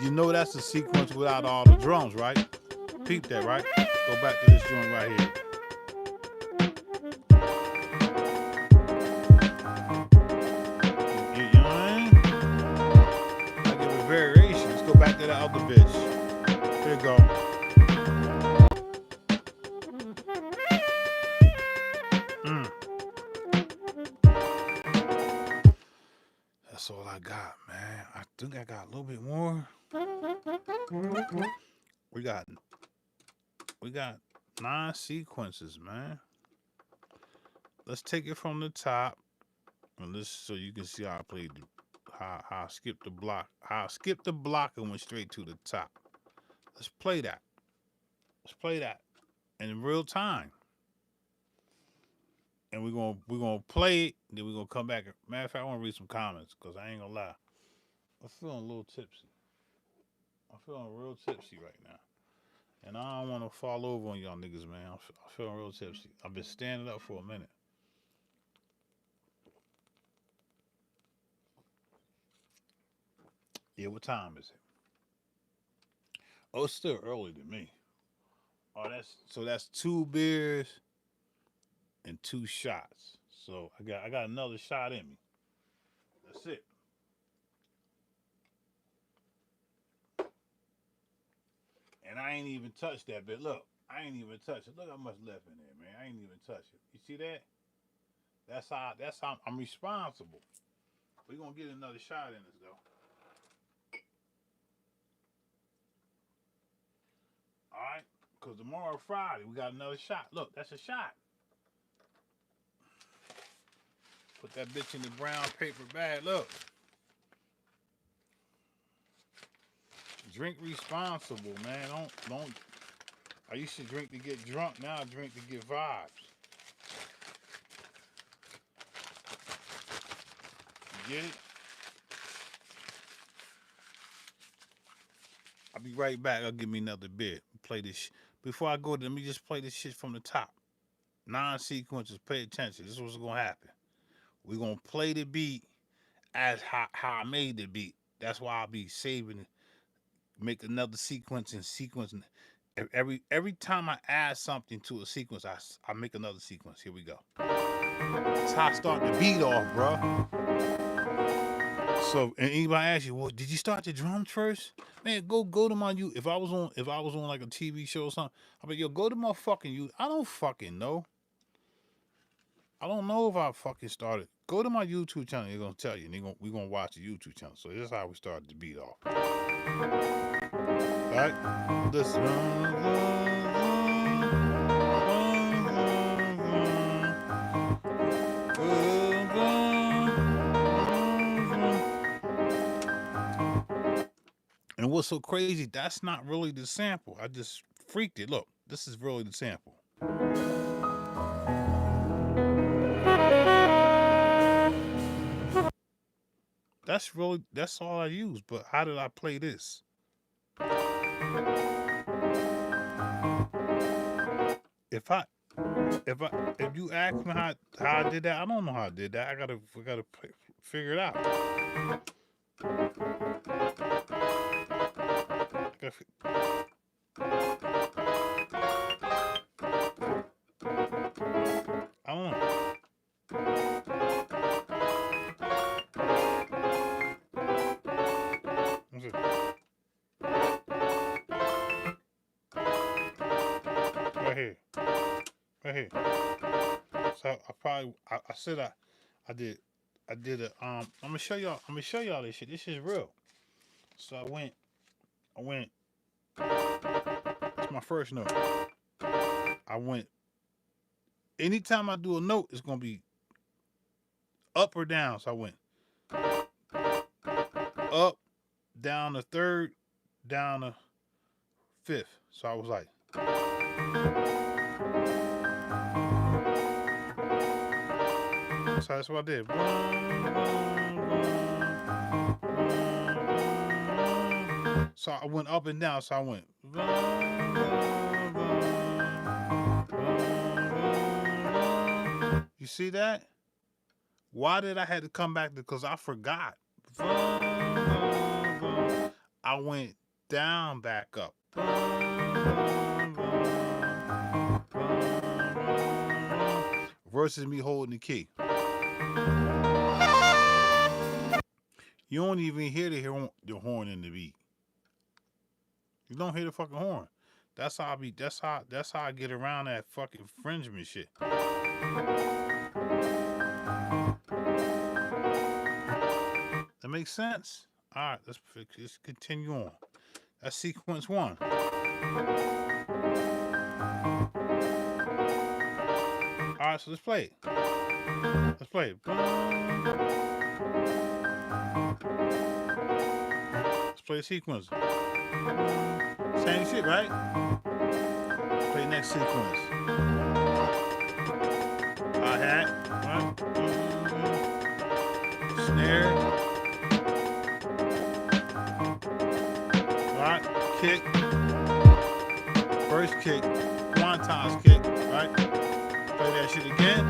You know that's the sequence without all the drums, right? Peep that, right? Go back to this joint right here. You know what I mean? I give it variation. Let's go back to that other bitch. Here we go. That's all I got, man. I think I got a little bit more. We got 9 sequences, man. Let's take it from the top, and this so you can see how I played, how I skipped the block, how I skipped the block and went straight to the top. Let's play that. Let's play that in real time, and we're gonna play it. Then we're gonna come back. Matter of fact, I want to read some comments because I ain't gonna lie. I'm feeling a little tipsy. I'm feeling real tipsy right now. And I don't want to fall over on y'all niggas, man. I'm feeling real tipsy. I've been standing up for a minute. Yeah, what time is it? Oh, it's still early to me. Oh, that's 2 beers and 2 shots. So I got another shot in me. That's it. And I ain't even touched that bit. Look, I ain't even touched it. Look how much left in there, man. I ain't even touched it. You see that? That's how I'm responsible. We're gonna get another shot in us though. Alright? Cause tomorrow Friday, we got another shot. Look, that's a shot. Put that bitch in the brown paper bag. Look. Drink responsible, man. Don't I used to drink to get drunk, now I drink to get vibes. You get it? I'll be right back. I'll give me another bit. Play this. Before I go, let me just play this shit from the top. 9 sequences. Pay attention. This is what's gonna happen. We're gonna play the beat as how I made the beat. That's why I'll be saving it. Make another sequence and sequence. Every time I add something to a sequence, I make another sequence. Here we go. That's how I start the beat off, bro. So, and anybody asks you, well, did you start the drums first? Man, go to my you. If I was on like a TV show or something, I'm like, yo, go to my fucking you. I don't fucking know. I don't know if I fucking started. Go to my YouTube channel. They're gonna tell you. And we're gonna watch the YouTube channel. So this is how we started the beat off. All right, listen. And what's so crazy, that's not really the sample. I just freaked it. Look, this is really the sample. That's all I use. But how did I play this? If you ask me how I did that, I don't know how I did that. I gotta figure it out. I don't know. Right here. Right here. So I said I did a I'm gonna show y'all this shit. This is real. So I went it's my first note. I went anytime I do a note, it's gonna be up or down. So I went up, down to third, down to fifth. So I was like so that's what I did. So I went up and down. So I went. You see that? Why did I have to come back? Because I forgot. I went down, back up. Versus me holding the key. You don't even hear the horn in the beat. You don't hear the fucking horn. That's how I get around that fucking infringement shit. That makes sense? Alright, let's continue on. That's sequence 1. Alright, so let's play it. Let's play it. Let's play the sequence. Same shit, right? Play next sequence. Hi-hat, right? Snare. Right? Kick. First kick. Quantize kick, right? Play that shit again.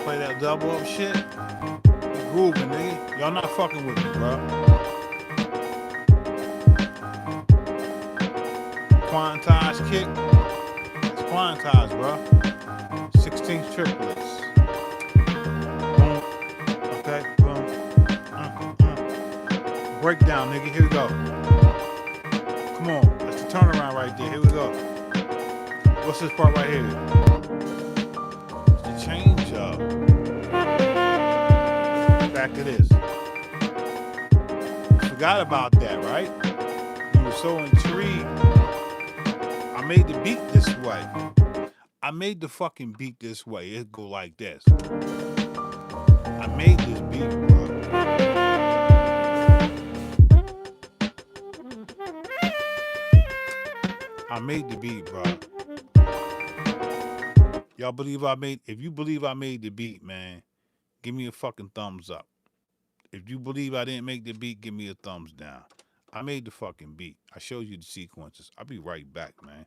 Play that double up shit. You grooving, nigga. Y'all not fucking with me, bro. Quantize kick. It's quantize, bro. 16 triplets. Boom. Okay, boom. Breakdown, nigga. Here we go. Come on. That's the turnaround right there. Here we go. What's this part right here? It's the change up. Back to this. You forgot about that, right? You were so intrigued. I made the beat this way. I made the fucking beat this way. It go like this. I made this beat, bro. I made the beat, bro. Y'all believe if you believe I made the beat, man, give me a fucking thumbs up. If you believe I didn't make the beat, give me a thumbs down. I made the fucking beat. I showed you the sequences. I'll be right back, man.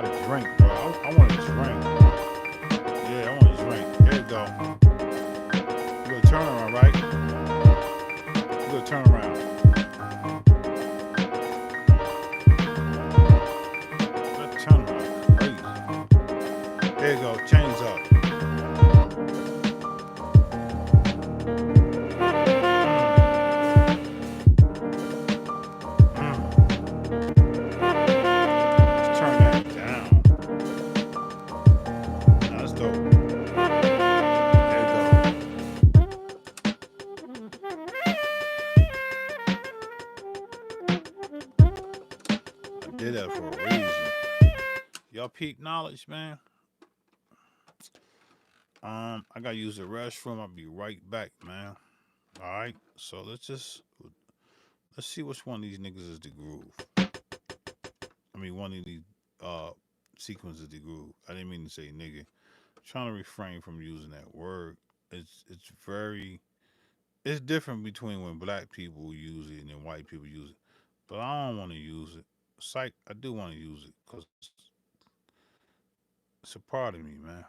got a drink, bro. I want a drink. Yeah, I want a drink. There you go. You gonna turn around, right? You gonna turn around. That turn around, crazy. There you go. Chains up. Let's turn that down. Nah, that's dope. There you go. I did that for a reason. Y'all peep knowledge, man. I gotta use the restroom. I'll be right back, man. All right. So let's see which one of these niggas is the groove. I mean, one of these uh sequences is the groove. I didn't mean to say nigga. I'm trying to refrain from using that word. It's very it's different between when black people use it and then white people use it. But I don't want to use it. Psych, I do want to use it because it's a part of me, man.